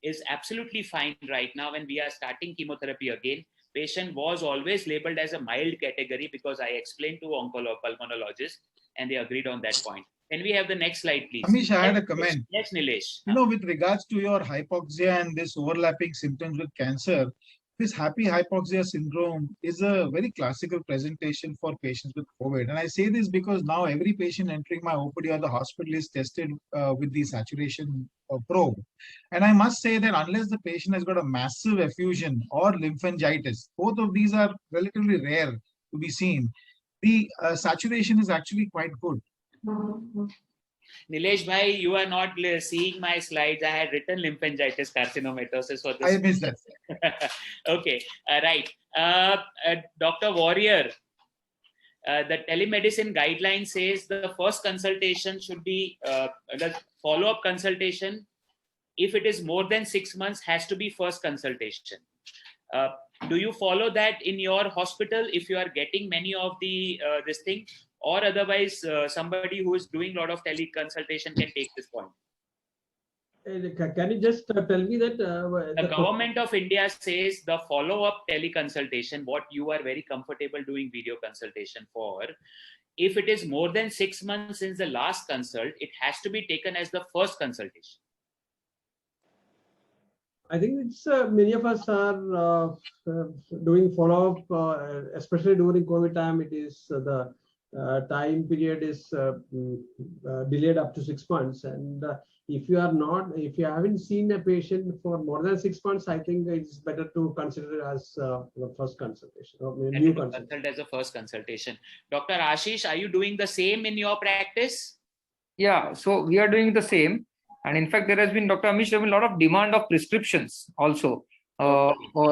is absolutely fine right now, and we are starting chemotherapy again. Patient was always labeled as a mild category because I explained to pulmonologist and they agreed on that point. Can we have the next slide, please? Amish, I had a comment. Yes, Nilesh. With regards to your hypoxia and this overlapping symptoms with cancer, this happy hypoxia syndrome is a very classical presentation for patients with COVID. And I say this because now every patient entering my OPD or the hospital is tested with the saturation probe. And I must say that unless the patient has got a massive effusion or lymphangitis, both of these are relatively rare to be seen, the saturation is actually quite good. Nilesh bhai, you are not seeing my slides. I had written lymphangitis carcinomatosis for this. I missed that. Okay, right. Dr. Warrior, the telemedicine guideline says the first consultation should be the follow-up consultation. If it is more than 6 months, has to be first consultation. Do you follow that in your hospital if you are getting many of the this thing? Or otherwise, somebody who is doing a lot of teleconsultation can take this point. Can you just tell me that? The government of India says the follow-up teleconsultation, what you are very comfortable doing video consultation for, if it is more than 6 months since the last consult, it has to be taken as the first consultation. I think it's many of us are doing follow-up, especially during COVID time. It is the time period is delayed up to 6 months, and if you haven't seen a patient for more than 6 months, I think it's better to consider it as the first consultation or new consultation. Consult as a first consultation. Dr. Ashish, are you doing the same in your practice? Yeah, so we are doing the same, and in fact, there has been, Dr. Amish, there has been a lot of demand of prescriptions also.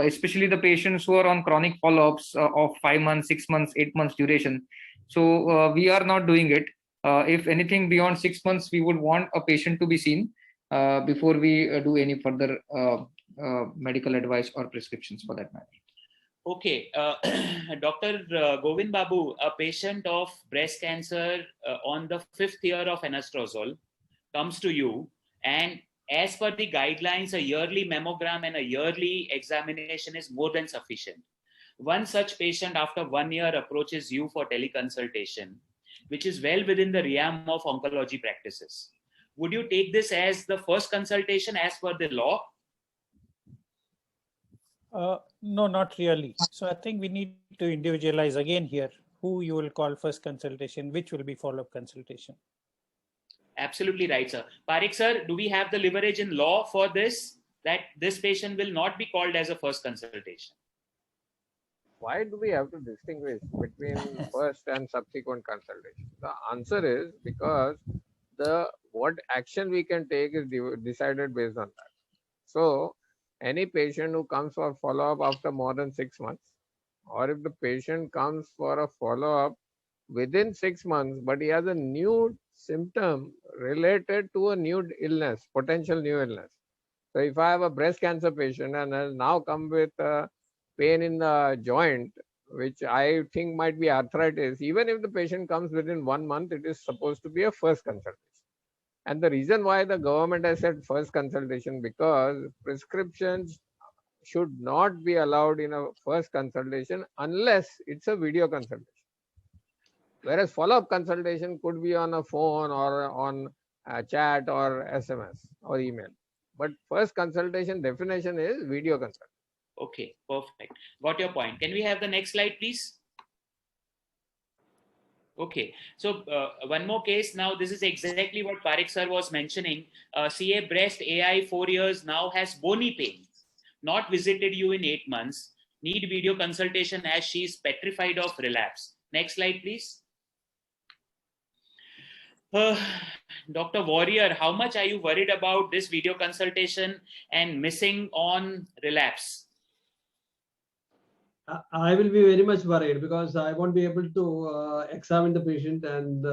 Especially the patients who are on chronic follow-ups of 5 months, 6 months, 8 months duration. So we are not doing it. If anything beyond 6 months, we would want a patient to be seen before we do any further medical advice or prescriptions for that matter. Okay, Dr. Govind Babu, a patient of breast cancer on the 5th year of anastrozole comes to you, and as per the guidelines, a yearly mammogram and a yearly examination is more than sufficient. One such patient after 1 year approaches you for teleconsultation, which is well within the realm of oncology practices. Would you take this as the first consultation as per the law? No, not really. So I think we need to individualize again here who you will call first consultation, which will be follow-up consultation. Absolutely right, sir. Parikh sir, do we have the leverage in law for this, that this patient will not be called as a first consultation? Why do we have to distinguish between first and subsequent consultation? The answer is because what action we can take is decided based on that. So any patient who comes for follow-up after more than 6 months, or if the patient comes for a follow-up within 6 months, but he has a new symptom related to a new illness, potential new illness. So if I have a breast cancer patient and has now come with pain in the joint, which I think might be arthritis, even if the patient comes within 1 month, it is supposed to be a first consultation. And the reason why the government has said first consultation, because prescriptions should not be allowed in a first consultation unless it's a video consultation. Whereas follow-up consultation could be on a phone or on a chat or SMS or email. But first consultation definition is video consultation. Okay, perfect. Got your point. Can we have the next slide, please? Okay, so one more case now. This is exactly what Parikh sir was mentioning. CA breast AI 4 years now has bony pain. Not visited you in 8 months. Need video consultation as she is petrified of relapse. Next slide, please. Dr. Warrior, how much are you worried about this video consultation and missing on relapse? I will be very much worried because I won't be able to examine the patient and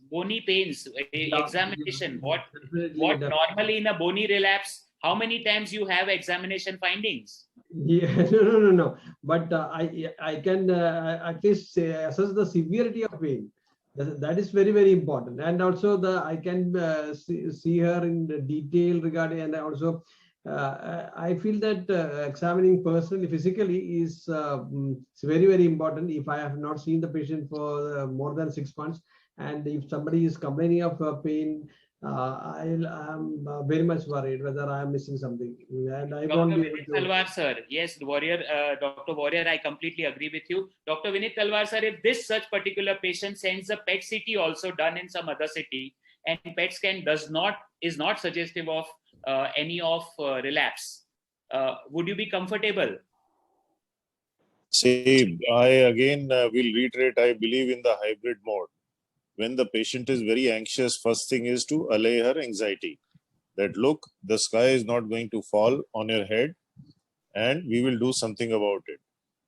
bony pains, examination. What normally in a bony relapse, how many times you have examination findings? Yeah, no. But I can at least assess the severity of pain. That is very, very important. And also I can see her in the detail regarding, and also I feel that examining personally, physically is very, very important. If I have not seen the patient for more than 6 months, and if somebody is complaining of pain, I'm very much worried whether I am missing something. And I won't be able to. Talwar sir, yes, Warrior, Dr. Warrior, I completely agree with you. Dr. Vinit Talwar sir, if this such particular patient sends a PET CT also done in some other city, and PET scan is not suggestive of any of relapse, would you be comfortable? See, I again will reiterate, I believe in the hybrid mode. When the patient is very anxious, first thing is to allay her anxiety. That look, the sky is not going to fall on your head and we will do something about it.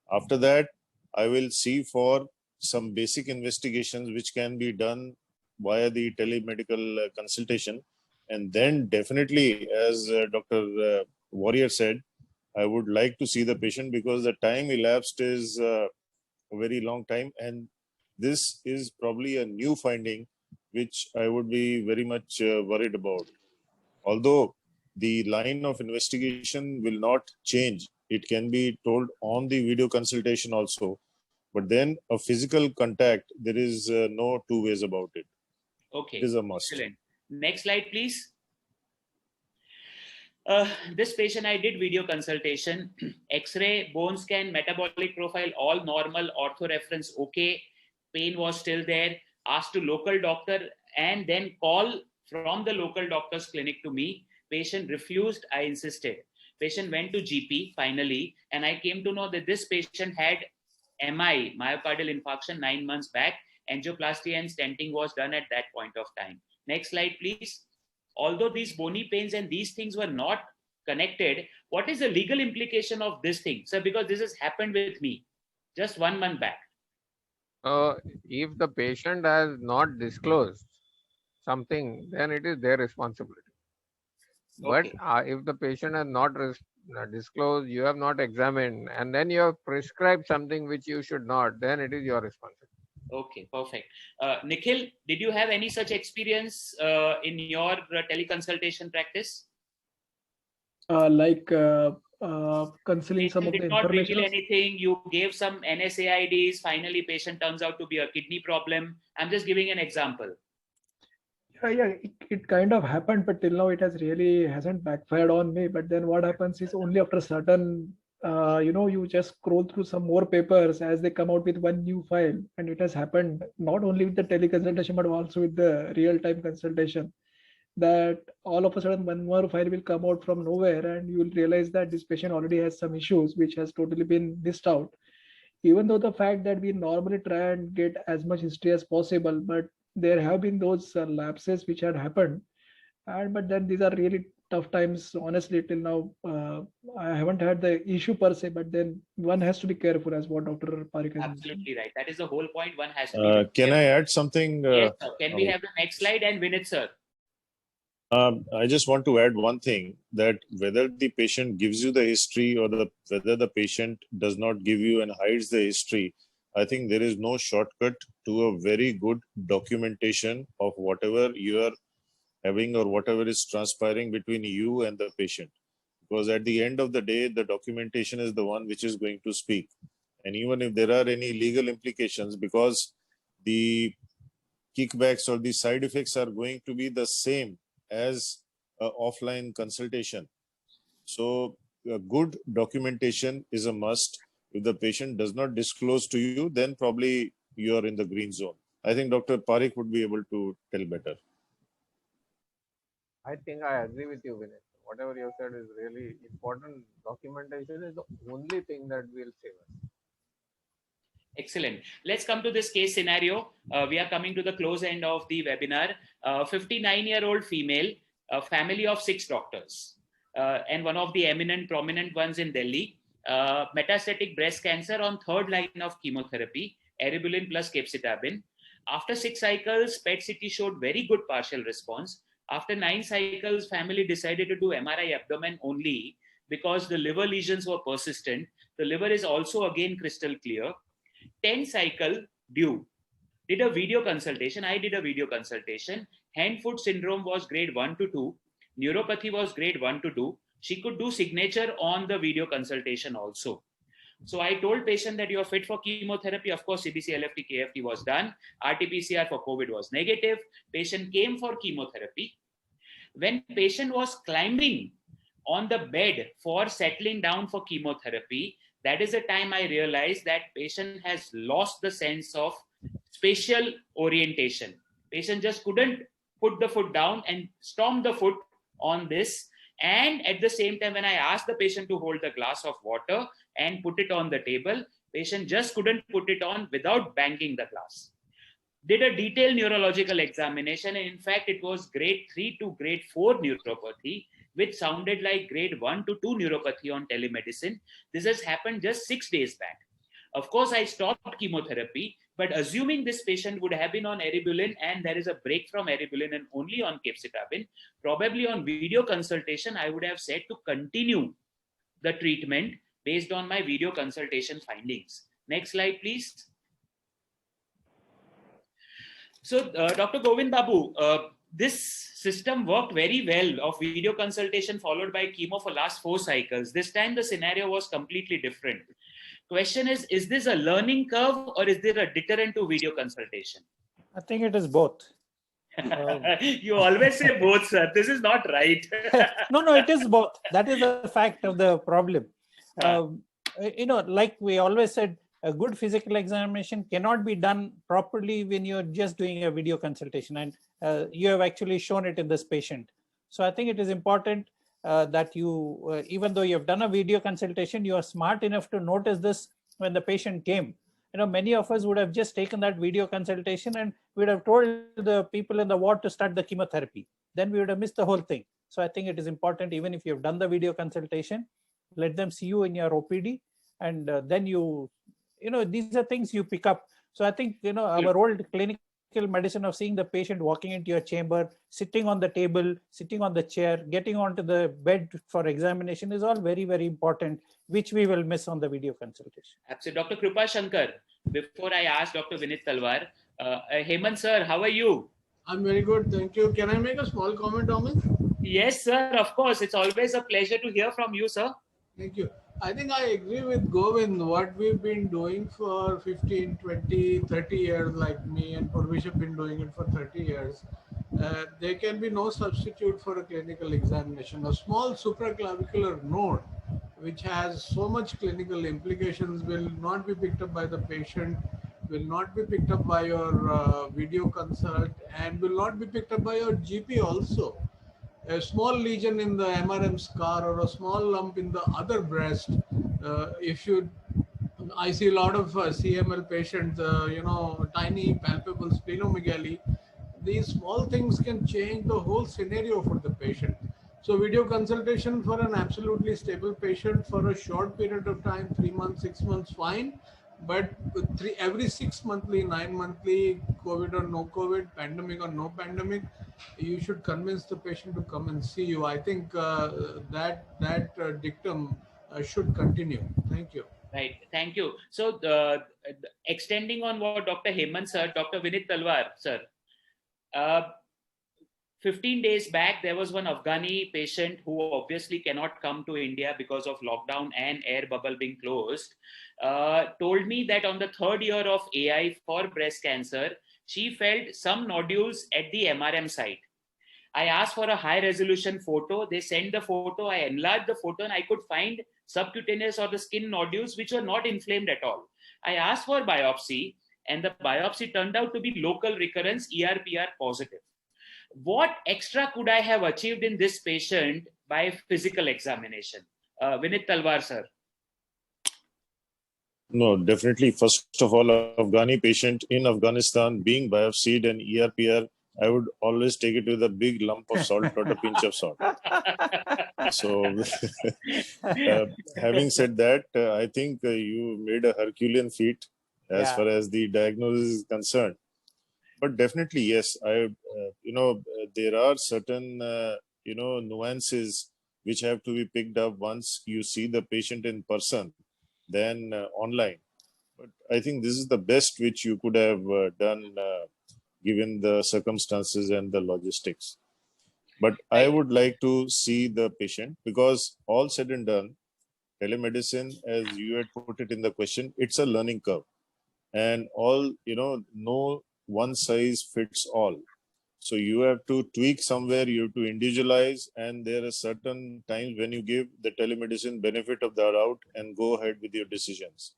After that, I will see for some basic investigations which can be done via the telemedical consultation. And then definitely, as Dr. Warrior said, I would like to see the patient because the time elapsed is a very long time. And this is probably a new finding, which I would be very much worried about. Although the line of investigation will not change, it can be told on the video consultation also. But then a physical contact, there is no two ways about it. Okay. It is a must. Excellent. Next slide, please. This patient, I did video consultation, X-ray, bone scan, metabolic profile, all normal, ortho reference, okay. Pain was still there, asked to local doctor and then call from the local doctor's clinic to me. Patient refused, I insisted. Patient went to GP finally, and I came to know that this patient had MI, myocardial infarction, 9 months back. Angioplasty and stenting was done at that point of time. Next slide, please. Although these bony pains and these things were not connected, what is the legal implication of this thing? Sir, because this has happened with me just 1 month back. If the patient has not disclosed something, then it is their responsibility. Okay. But if the patient has not disclosed, you have not examined, and then you have prescribed something which you should not, then it is your responsibility. Okay, perfect. Nikhil, did you have any such experience in your teleconsultation practice? Concealing some of the information. Did not reveal anything. You gave some NSAIDs. Finally, patient turns out to be a kidney problem. I'm just giving an example. Yeah, it kind of happened, but till now it hasn't backfired on me. But then what happens is only after a certain, you just scroll through some more papers as they come out with one new file, and it has happened not only with the teleconsultation but also with the real-time consultation. That all of a sudden one more file will come out from nowhere, and you will realize that this patient already has some issues which has totally been missed out. Even though the fact that we normally try and get as much history as possible, but there have been those lapses which had happened, but then these are really tough times. Honestly, till now, I haven't had the issue per se, but then one has to be careful, as what Dr. Parikh has Absolutely right. That is the whole point. One has to be Can I add something? Yes, sir. Can we have the next slide? And Vinit, sir. I just want to add one thing, that whether the patient gives you the history or whether the patient does not give you and hides the history, I think there is no shortcut to a very good documentation of whatever you are having or whatever is transpiring between you and the patient. Because at the end of the day, the documentation is the one which is going to speak. And even if there are any legal implications, because the kickbacks or the side effects are going to be the same as offline consultation. So a good documentation is a must. If the patient does not disclose to you, then probably you are in the green zone. I think Dr. Parikh would be able to tell better. I think I agree with you, Vinay. Whatever you said is really important. Documentation is the only thing that will save us. Excellent. Let's come to this case scenario. We are coming to the close end of the webinar. 59-year-old female, a family of 6 doctors, and one of the eminent, prominent ones in Delhi. Metastatic breast cancer on 3rd line of chemotherapy, eribulin plus capecitabine. After 6 cycles, PET-CT showed very good partial response. After 9 cycles, family decided to do MRI abdomen only because the liver lesions were persistent. The liver is also again crystal clear. 10 cycle due. Did a video consultation. I did a video consultation. Hand-foot syndrome was grade 1 to 2. Neuropathy was grade 1 to 2. She could do signature on the video consultation also. So I told patient that you are fit for chemotherapy. Of course, CBC, LFT, KFT was done. RT-PCR for COVID was negative. Patient came for chemotherapy. When patient was climbing on the bed for settling down for chemotherapy, that is the time I realized that patient has lost the sense of spatial orientation. Patient just couldn't put the foot down and stomp the foot on this. And at the same time, when I asked the patient to hold the glass of water and put it on the table, patient just couldn't put it on without banging the glass. Did a detailed neurological examination. And in fact, it was grade 3 to grade 4 neuropathy, which sounded like grade 1 to 2 neuropathy on telemedicine. This has happened just 6 days back. Of course, I stopped chemotherapy, but assuming this patient would have been on eribulin and there is a break from eribulin and only on capecitabine, probably on video consultation, I would have said to continue the treatment based on my video consultation findings. Next slide, please. So, Dr. Govind Babu, this system worked very well of video consultation followed by chemo for last 4 cycles. This time the scenario was completely different. Question is this a learning curve or is there a deterrent to video consultation? I think it is both. You always say both, sir. This is not right. No, it is both. That is the fact of the problem. Like we always said, a good physical examination cannot be done properly when you're just doing a video consultation, and you have actually shown it in this patient. So I think it is important that you, even though you have done a video consultation, you are smart enough to notice this when the patient came. Many of us would have just taken that video consultation and we would have told the people in the ward to start the chemotherapy. Then we would have missed the whole thing. So I think it is important, even if you have done the video consultation, let them see you in your OPD, and then these are things you pick up. So I think, our old clinical medicine of seeing the patient walking into your chamber, sitting on the table, sitting on the chair, getting onto the bed for examination is all very, very important, which we will miss on the video consultation. Absolutely. Dr. Krupa Shankar, before I ask Dr. Vinit Talwar, Hemant sir, how are you? I'm very good. Thank you. Can I make a small comment, Amish? Yes, sir. Of course. It's always a pleasure to hear from you, sir. Thank you. I think I agree with Govind. What we've been doing for 15, 20, 30 years, like me and Purvish have been doing it for 30 years, there can be no substitute for a clinical examination. A small supraclavicular node, which has so much clinical implications, will not be picked up by the patient, will not be picked up by your video consult, and will not be picked up by your GP also. A small lesion in the MRM scar or a small lump in the other breast, I see a lot of CML patients, tiny palpable splenomegaly. These small things can change the whole scenario for the patient. So video consultation for an absolutely stable patient for a short period of time, 3 months, 6 months, fine. But every 6 monthly, 9 monthly, COVID or no COVID, pandemic or no pandemic, you should convince the patient to come and see you. I think that dictum should continue. Thank you. Right. Thank you. So, extending on what Dr. Hemant sir, Dr. Vinit Talwar sir, 15 days back, there was one Afghani patient who obviously cannot come to India because of lockdown and air bubble being closed, told me that on the 3rd year of AI for breast cancer, she felt some nodules at the MRM site. I asked for a high resolution photo. They sent the photo. I enlarged the photo and I could find subcutaneous or the skin nodules which were not inflamed at all. I asked for biopsy and the biopsy turned out to be local recurrence ERPR positive. What extra could I have achieved in this patient by physical examination? Vinit Talwar sir. No, definitely. First of all, Afghani patient in Afghanistan being biopsied and ERPR, I would always take it with a big lump of salt, not a pinch of salt. So, having said that, I think you made a Herculean feat as far as the diagnosis is concerned. But definitely, yes, there are certain, nuances which have to be picked up once you see the patient in person, than online. But I think this is the best which you could have done given the circumstances and the logistics. But I would like to see the patient, because all said and done, telemedicine, as you had put it in the question, it's a learning curve. And all, no one size fits all. So you have to tweak somewhere, you have to individualize, and there are certain times when you give the telemedicine benefit of the doubt and go ahead with your decisions.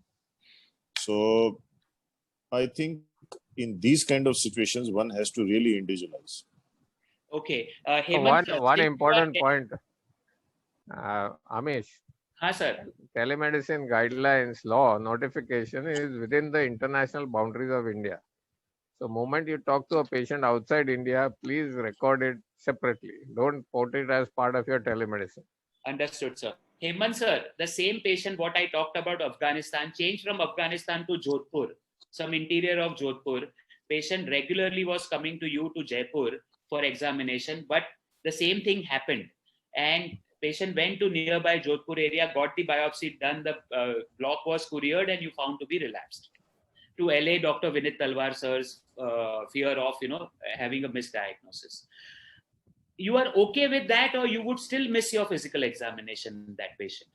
So I think in these kind of situations, one has to really individualize. Okay. One important point, Amish. Sir. Telemedicine guidelines law notification is within the international boundaries of India. So moment you talk to a patient outside India, please record it separately. Don't put it as part of your telemedicine. Understood, sir. Hemant sir, the same patient what I talked about Afghanistan, changed from Afghanistan to Jodhpur, some interior of Jodhpur. Patient regularly was coming to you to Jaipur for examination, but the same thing happened. And patient went to nearby Jodhpur area, got the biopsy done, the block was couriered and you found to be relapsed. To LA, Dr. Vinit Talwar sir's fear of, having a misdiagnosis. You are okay with that, or you would still miss your physical examination, that patient?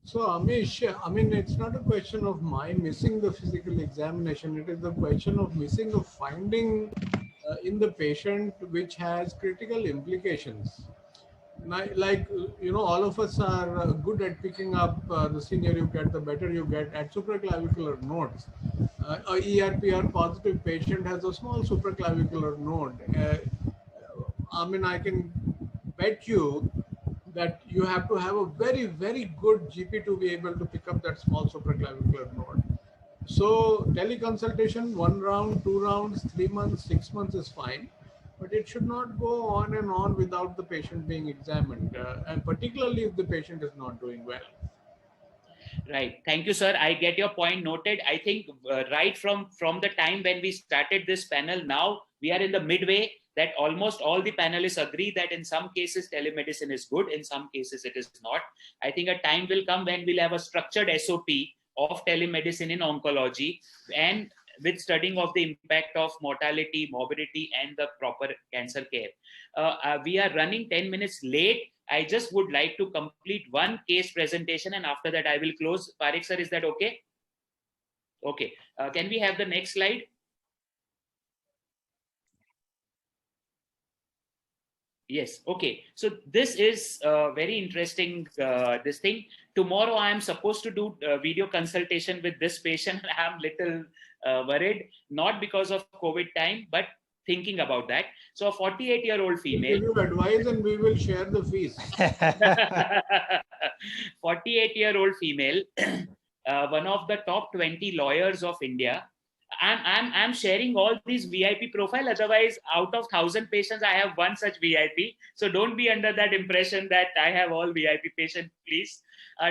So Amish, I mean, it's not a question of my missing the physical examination. It is the question of missing a finding in the patient which has critical implications. Like, all of us are good at picking up the senior you get, the better you get at supraclavicular nodes. A ERPR positive patient has a small supraclavicular node. I mean, I can bet you that you have to have a very, very good GP to be able to pick up that small supraclavicular node. So teleconsultation, 1 round, 2 rounds, 3 months, 6 months is fine. But it should not go on and on without the patient being examined, and particularly if the patient is not doing well. Right. Thank you, sir. I get your point noted. I think right from the time when we started this panel, now we are in the midway that almost all the panelists agree that in some cases telemedicine is good, in some cases it is not. I think a time will come when we'll have a structured SOP of telemedicine in oncology, and with studying of the impact of mortality, morbidity, and the proper cancer care. We are running 10 minutes late. I just would like to complete one case presentation, and after that I will close. Parikh sir, is that okay? Okay. Can we have the next slide? Yes. Okay. So this is very interesting, this thing. Tomorrow I am supposed to do video consultation with this patient. I am little worried, not because of COVID time, but thinking about that. So a 48-year-old female. We'll give you advice and we will share the fees. 48-year-old female, one of the top 20 lawyers of India. I'm sharing all these VIP profile. Otherwise, out of 1,000 patients, I have one such VIP. So don't be under that impression that I have all VIP patients, please.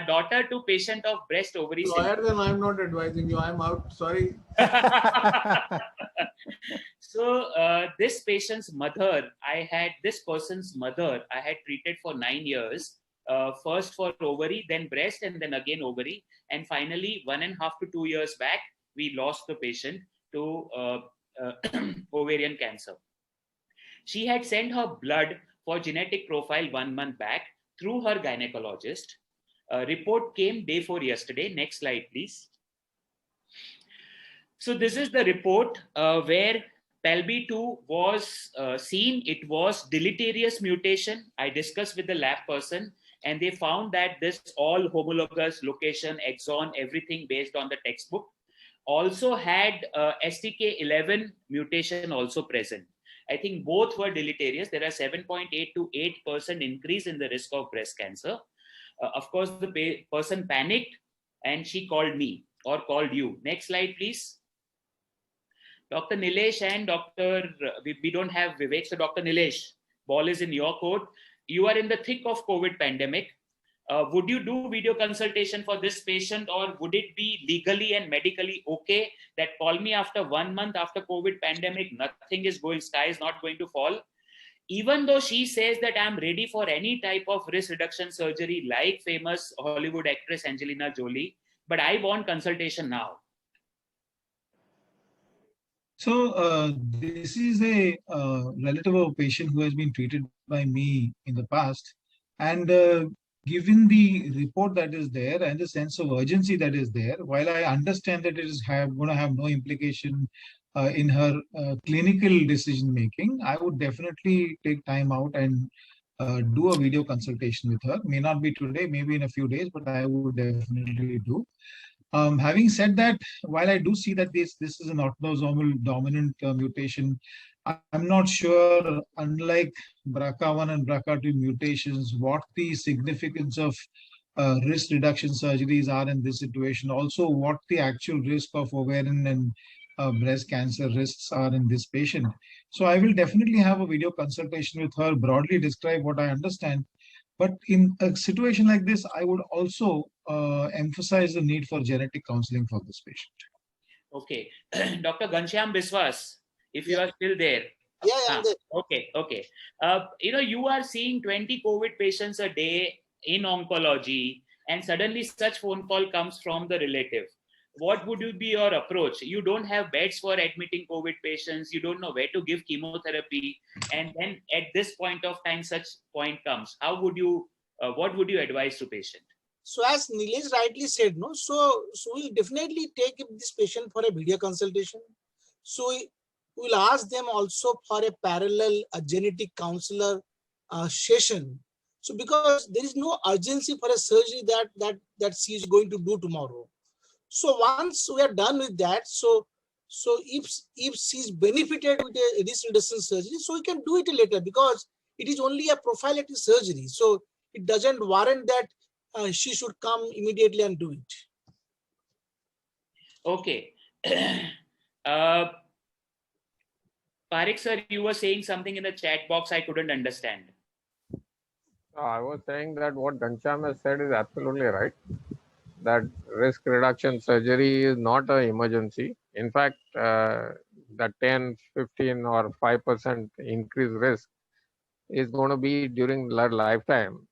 Daughter to patient of breast ovary. Lawyer, then I'm not advising you. I'm out. Sorry. So this patient's mother, this person's mother, I had treated for 9 years. First for ovary, then breast, and then again ovary. And finally, 1.5 to 2 years back, we lost the patient to ovarian cancer. She had sent her blood for genetic profile 1 month back through her gynecologist. Report came day 4 yesterday. Next slide, please. So this is the report where PALB2 was seen. It was deleterious mutation. I discussed with the lab person, and they found that this all homologous location, exon, everything based on the textbook. Also had STK11 mutation also present. I think both were deleterious. There are 7.8 to 8% increase in the risk of breast cancer. Of course, the person panicked and she called me or called you. Next slide, please. Dr. Nilesh and we don't have Vivek. So Dr. Nilesh, ball is in your court. You are in the thick of COVID pandemic. Would you do video consultation for this patient, or would it be legally and medically okay that call me after 1 month after COVID pandemic, nothing is going, sky is not going to fall? Even though she says that I'm ready for any type of risk reduction surgery like famous Hollywood actress Angelina Jolie, but I want consultation now. So this is a relative of a patient who has been treated by me in the past, and given the report that is there and the sense of urgency that is there, while I understand that it is going to have no implication in her clinical decision making, I would definitely take time out and do a video consultation with her. May not be today, maybe in a few days, but I would definitely do. Having said that, while I do see that this is an autosomal dominant mutation, I'm not sure, unlike BRCA1 and BRCA2 mutations, what the significance of risk reduction surgeries are in this situation. Also, what the actual risk of ovarian and breast cancer risks are in this patient. So I will definitely have a video consultation with her, broadly describe what I understand. But in a situation like this, I would also emphasize the need for genetic counseling for this patient. Okay. Dr. Ghanshyam Biswas, if you are still there. Yeah, I'm there. Okay. You are seeing 20 COVID patients a day in oncology, and suddenly such phone call comes from the relative. What would be your approach? You don't have beds for admitting COVID patients. You don't know where to give chemotherapy. And then at this point of time, such point comes. How would you, what would you advise to patient? So as Nilesh rightly said, no, so we'll definitely take this patient for a video consultation. So we'll ask them also for a parallel genetic counselor session. So because there is no urgency for a surgery that she is going to do tomorrow. So once we are done with that, so if she's benefited with a risk reduction surgery, so we can do it later because it is only a prophylactic surgery. So it doesn't warrant that she should come immediately and do it. Okay. Parikh sir, you were saying something in the chat box I couldn't understand. I was saying that what Ghanshyam has said is absolutely right. That risk reduction surgery is not an emergency. In fact, the 10, 15 or 5% increased risk is going to be during their lifetime.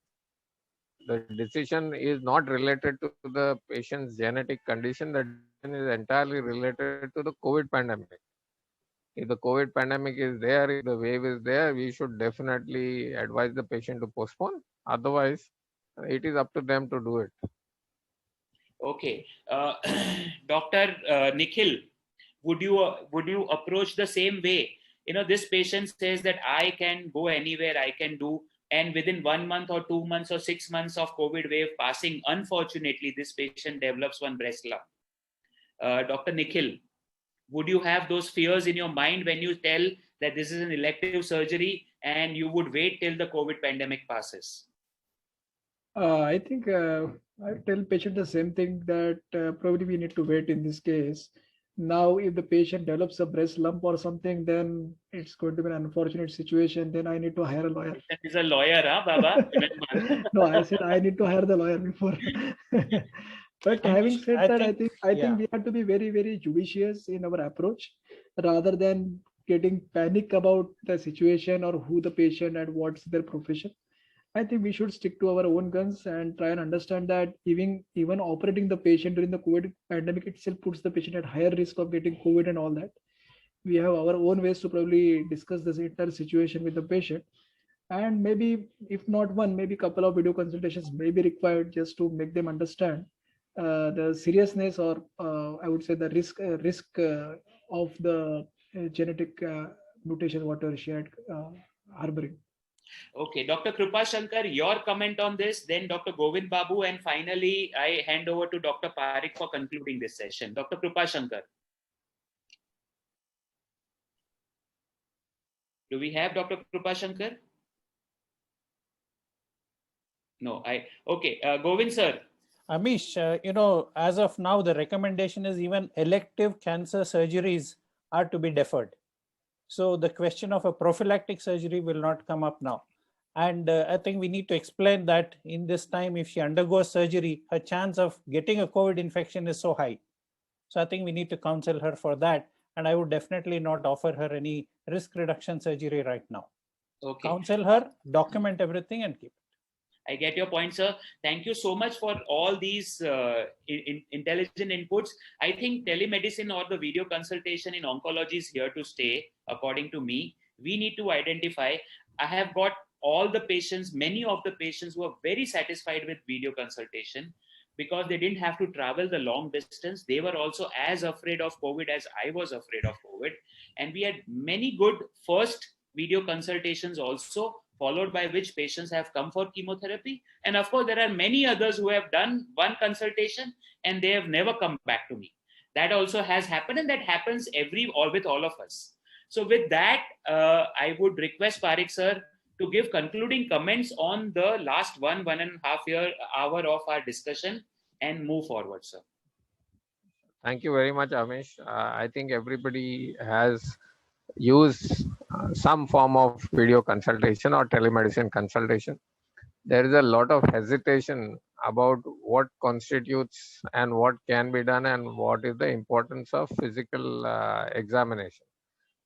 The decision is not related to the patient's genetic condition. The decision is entirely related to the COVID pandemic. If the COVID pandemic is there, if the wave is there, we should definitely advise the patient to postpone. Otherwise, it is up to them to do it. Okay. Dr. Nikhil, would you approach the same way? This patient says that I can go anywhere, I can do, and within 1 month or 2 months or 6 months of COVID wave passing, unfortunately, this patient develops one breast lump. Dr. Nikhil, would you have those fears in your mind when you tell that this is an elective surgery and you would wait till the COVID pandemic passes? I think I tell patient the same thing, that probably we need to wait in this case, Now, if the patient develops a breast lump or something, then it's going to be an unfortunate situation. Then I need to hire a lawyer. That is a lawyer, huh, Baba? Remember. No, I said I need to hire the lawyer before. But having Amish, said that, I think yeah. we have to be very, very judicious in our approach rather than getting panic about the situation or who the patient and what's their profession. I think we should stick to our own guns and try and understand that even operating the patient during the COVID pandemic itself puts the patient at higher risk of getting COVID and all that. We have our own ways to probably discuss this entire situation with the patient, and maybe if not one, maybe couple of video consultations may be required just to make them understand the seriousness or I would say the risk of the genetic mutation whatever she had harboring. Okay, Dr. Krupa Shankar, your comment on this, then Dr. Govind Babu, and finally I hand over to Dr. Parikh for concluding this session. Dr. Krupa Shankar. Do we have Dr. Krupa Shankar? No, okay, Govind sir. Amish, as of now, the recommendation is even elective cancer surgeries are to be deferred. So the question of a prophylactic surgery will not come up now. And I think we need to explain that in this time, if she undergoes surgery, her chance of getting a COVID infection is so high. So I think we need to counsel her for that. And I would definitely not offer her any risk reduction surgery right now. Okay. Counsel her, document everything and keep it. I get your point, sir. Thank you so much for all these intelligent inputs. I think telemedicine or the video consultation in oncology is here to stay, according to me. We need to identify. I have got all the patients, many of the patients who are very satisfied with video consultation because they didn't have to travel the long distance. They were also as afraid of COVID as I was afraid of COVID. And we had many good first video consultations also, followed by which patients have come for chemotherapy. And of course, there are many others who have done one consultation and they have never come back to me. That also has happened, and that happens with all of us. So with that, I would request Parikh sir to give concluding comments on the last 1.5 hour of our discussion and move forward, sir. Thank you very much, Amish. I think everybody has used some form of video consultation or telemedicine consultation. There is a lot of hesitation about what constitutes and what can be done and what is the importance of physical examination.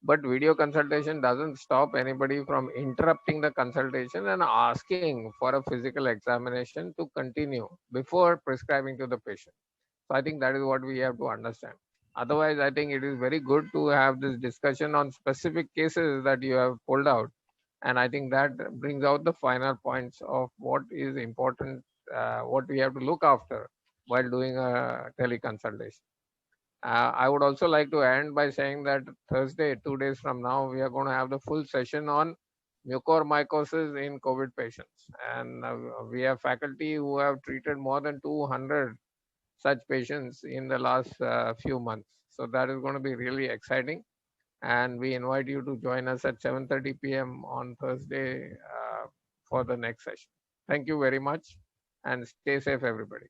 But video consultation doesn't stop anybody from interrupting the consultation and asking for a physical examination to continue before prescribing to the patient. So I think that is what we have to understand. Otherwise, I think it is very good to have this discussion on specific cases that you have pulled out. And I think that brings out the final points of what is important, what we have to look after while doing a teleconsultation. I would also like to end by saying that Thursday, 2 days from now, we are going to have the full session on mucormycosis in COVID patients. And we have faculty who have treated more than 200 such patients in the last few months. So that is going to be really exciting. And we invite you to join us at 7:30 p.m. on Thursday for the next session. Thank you very much and stay safe, everybody.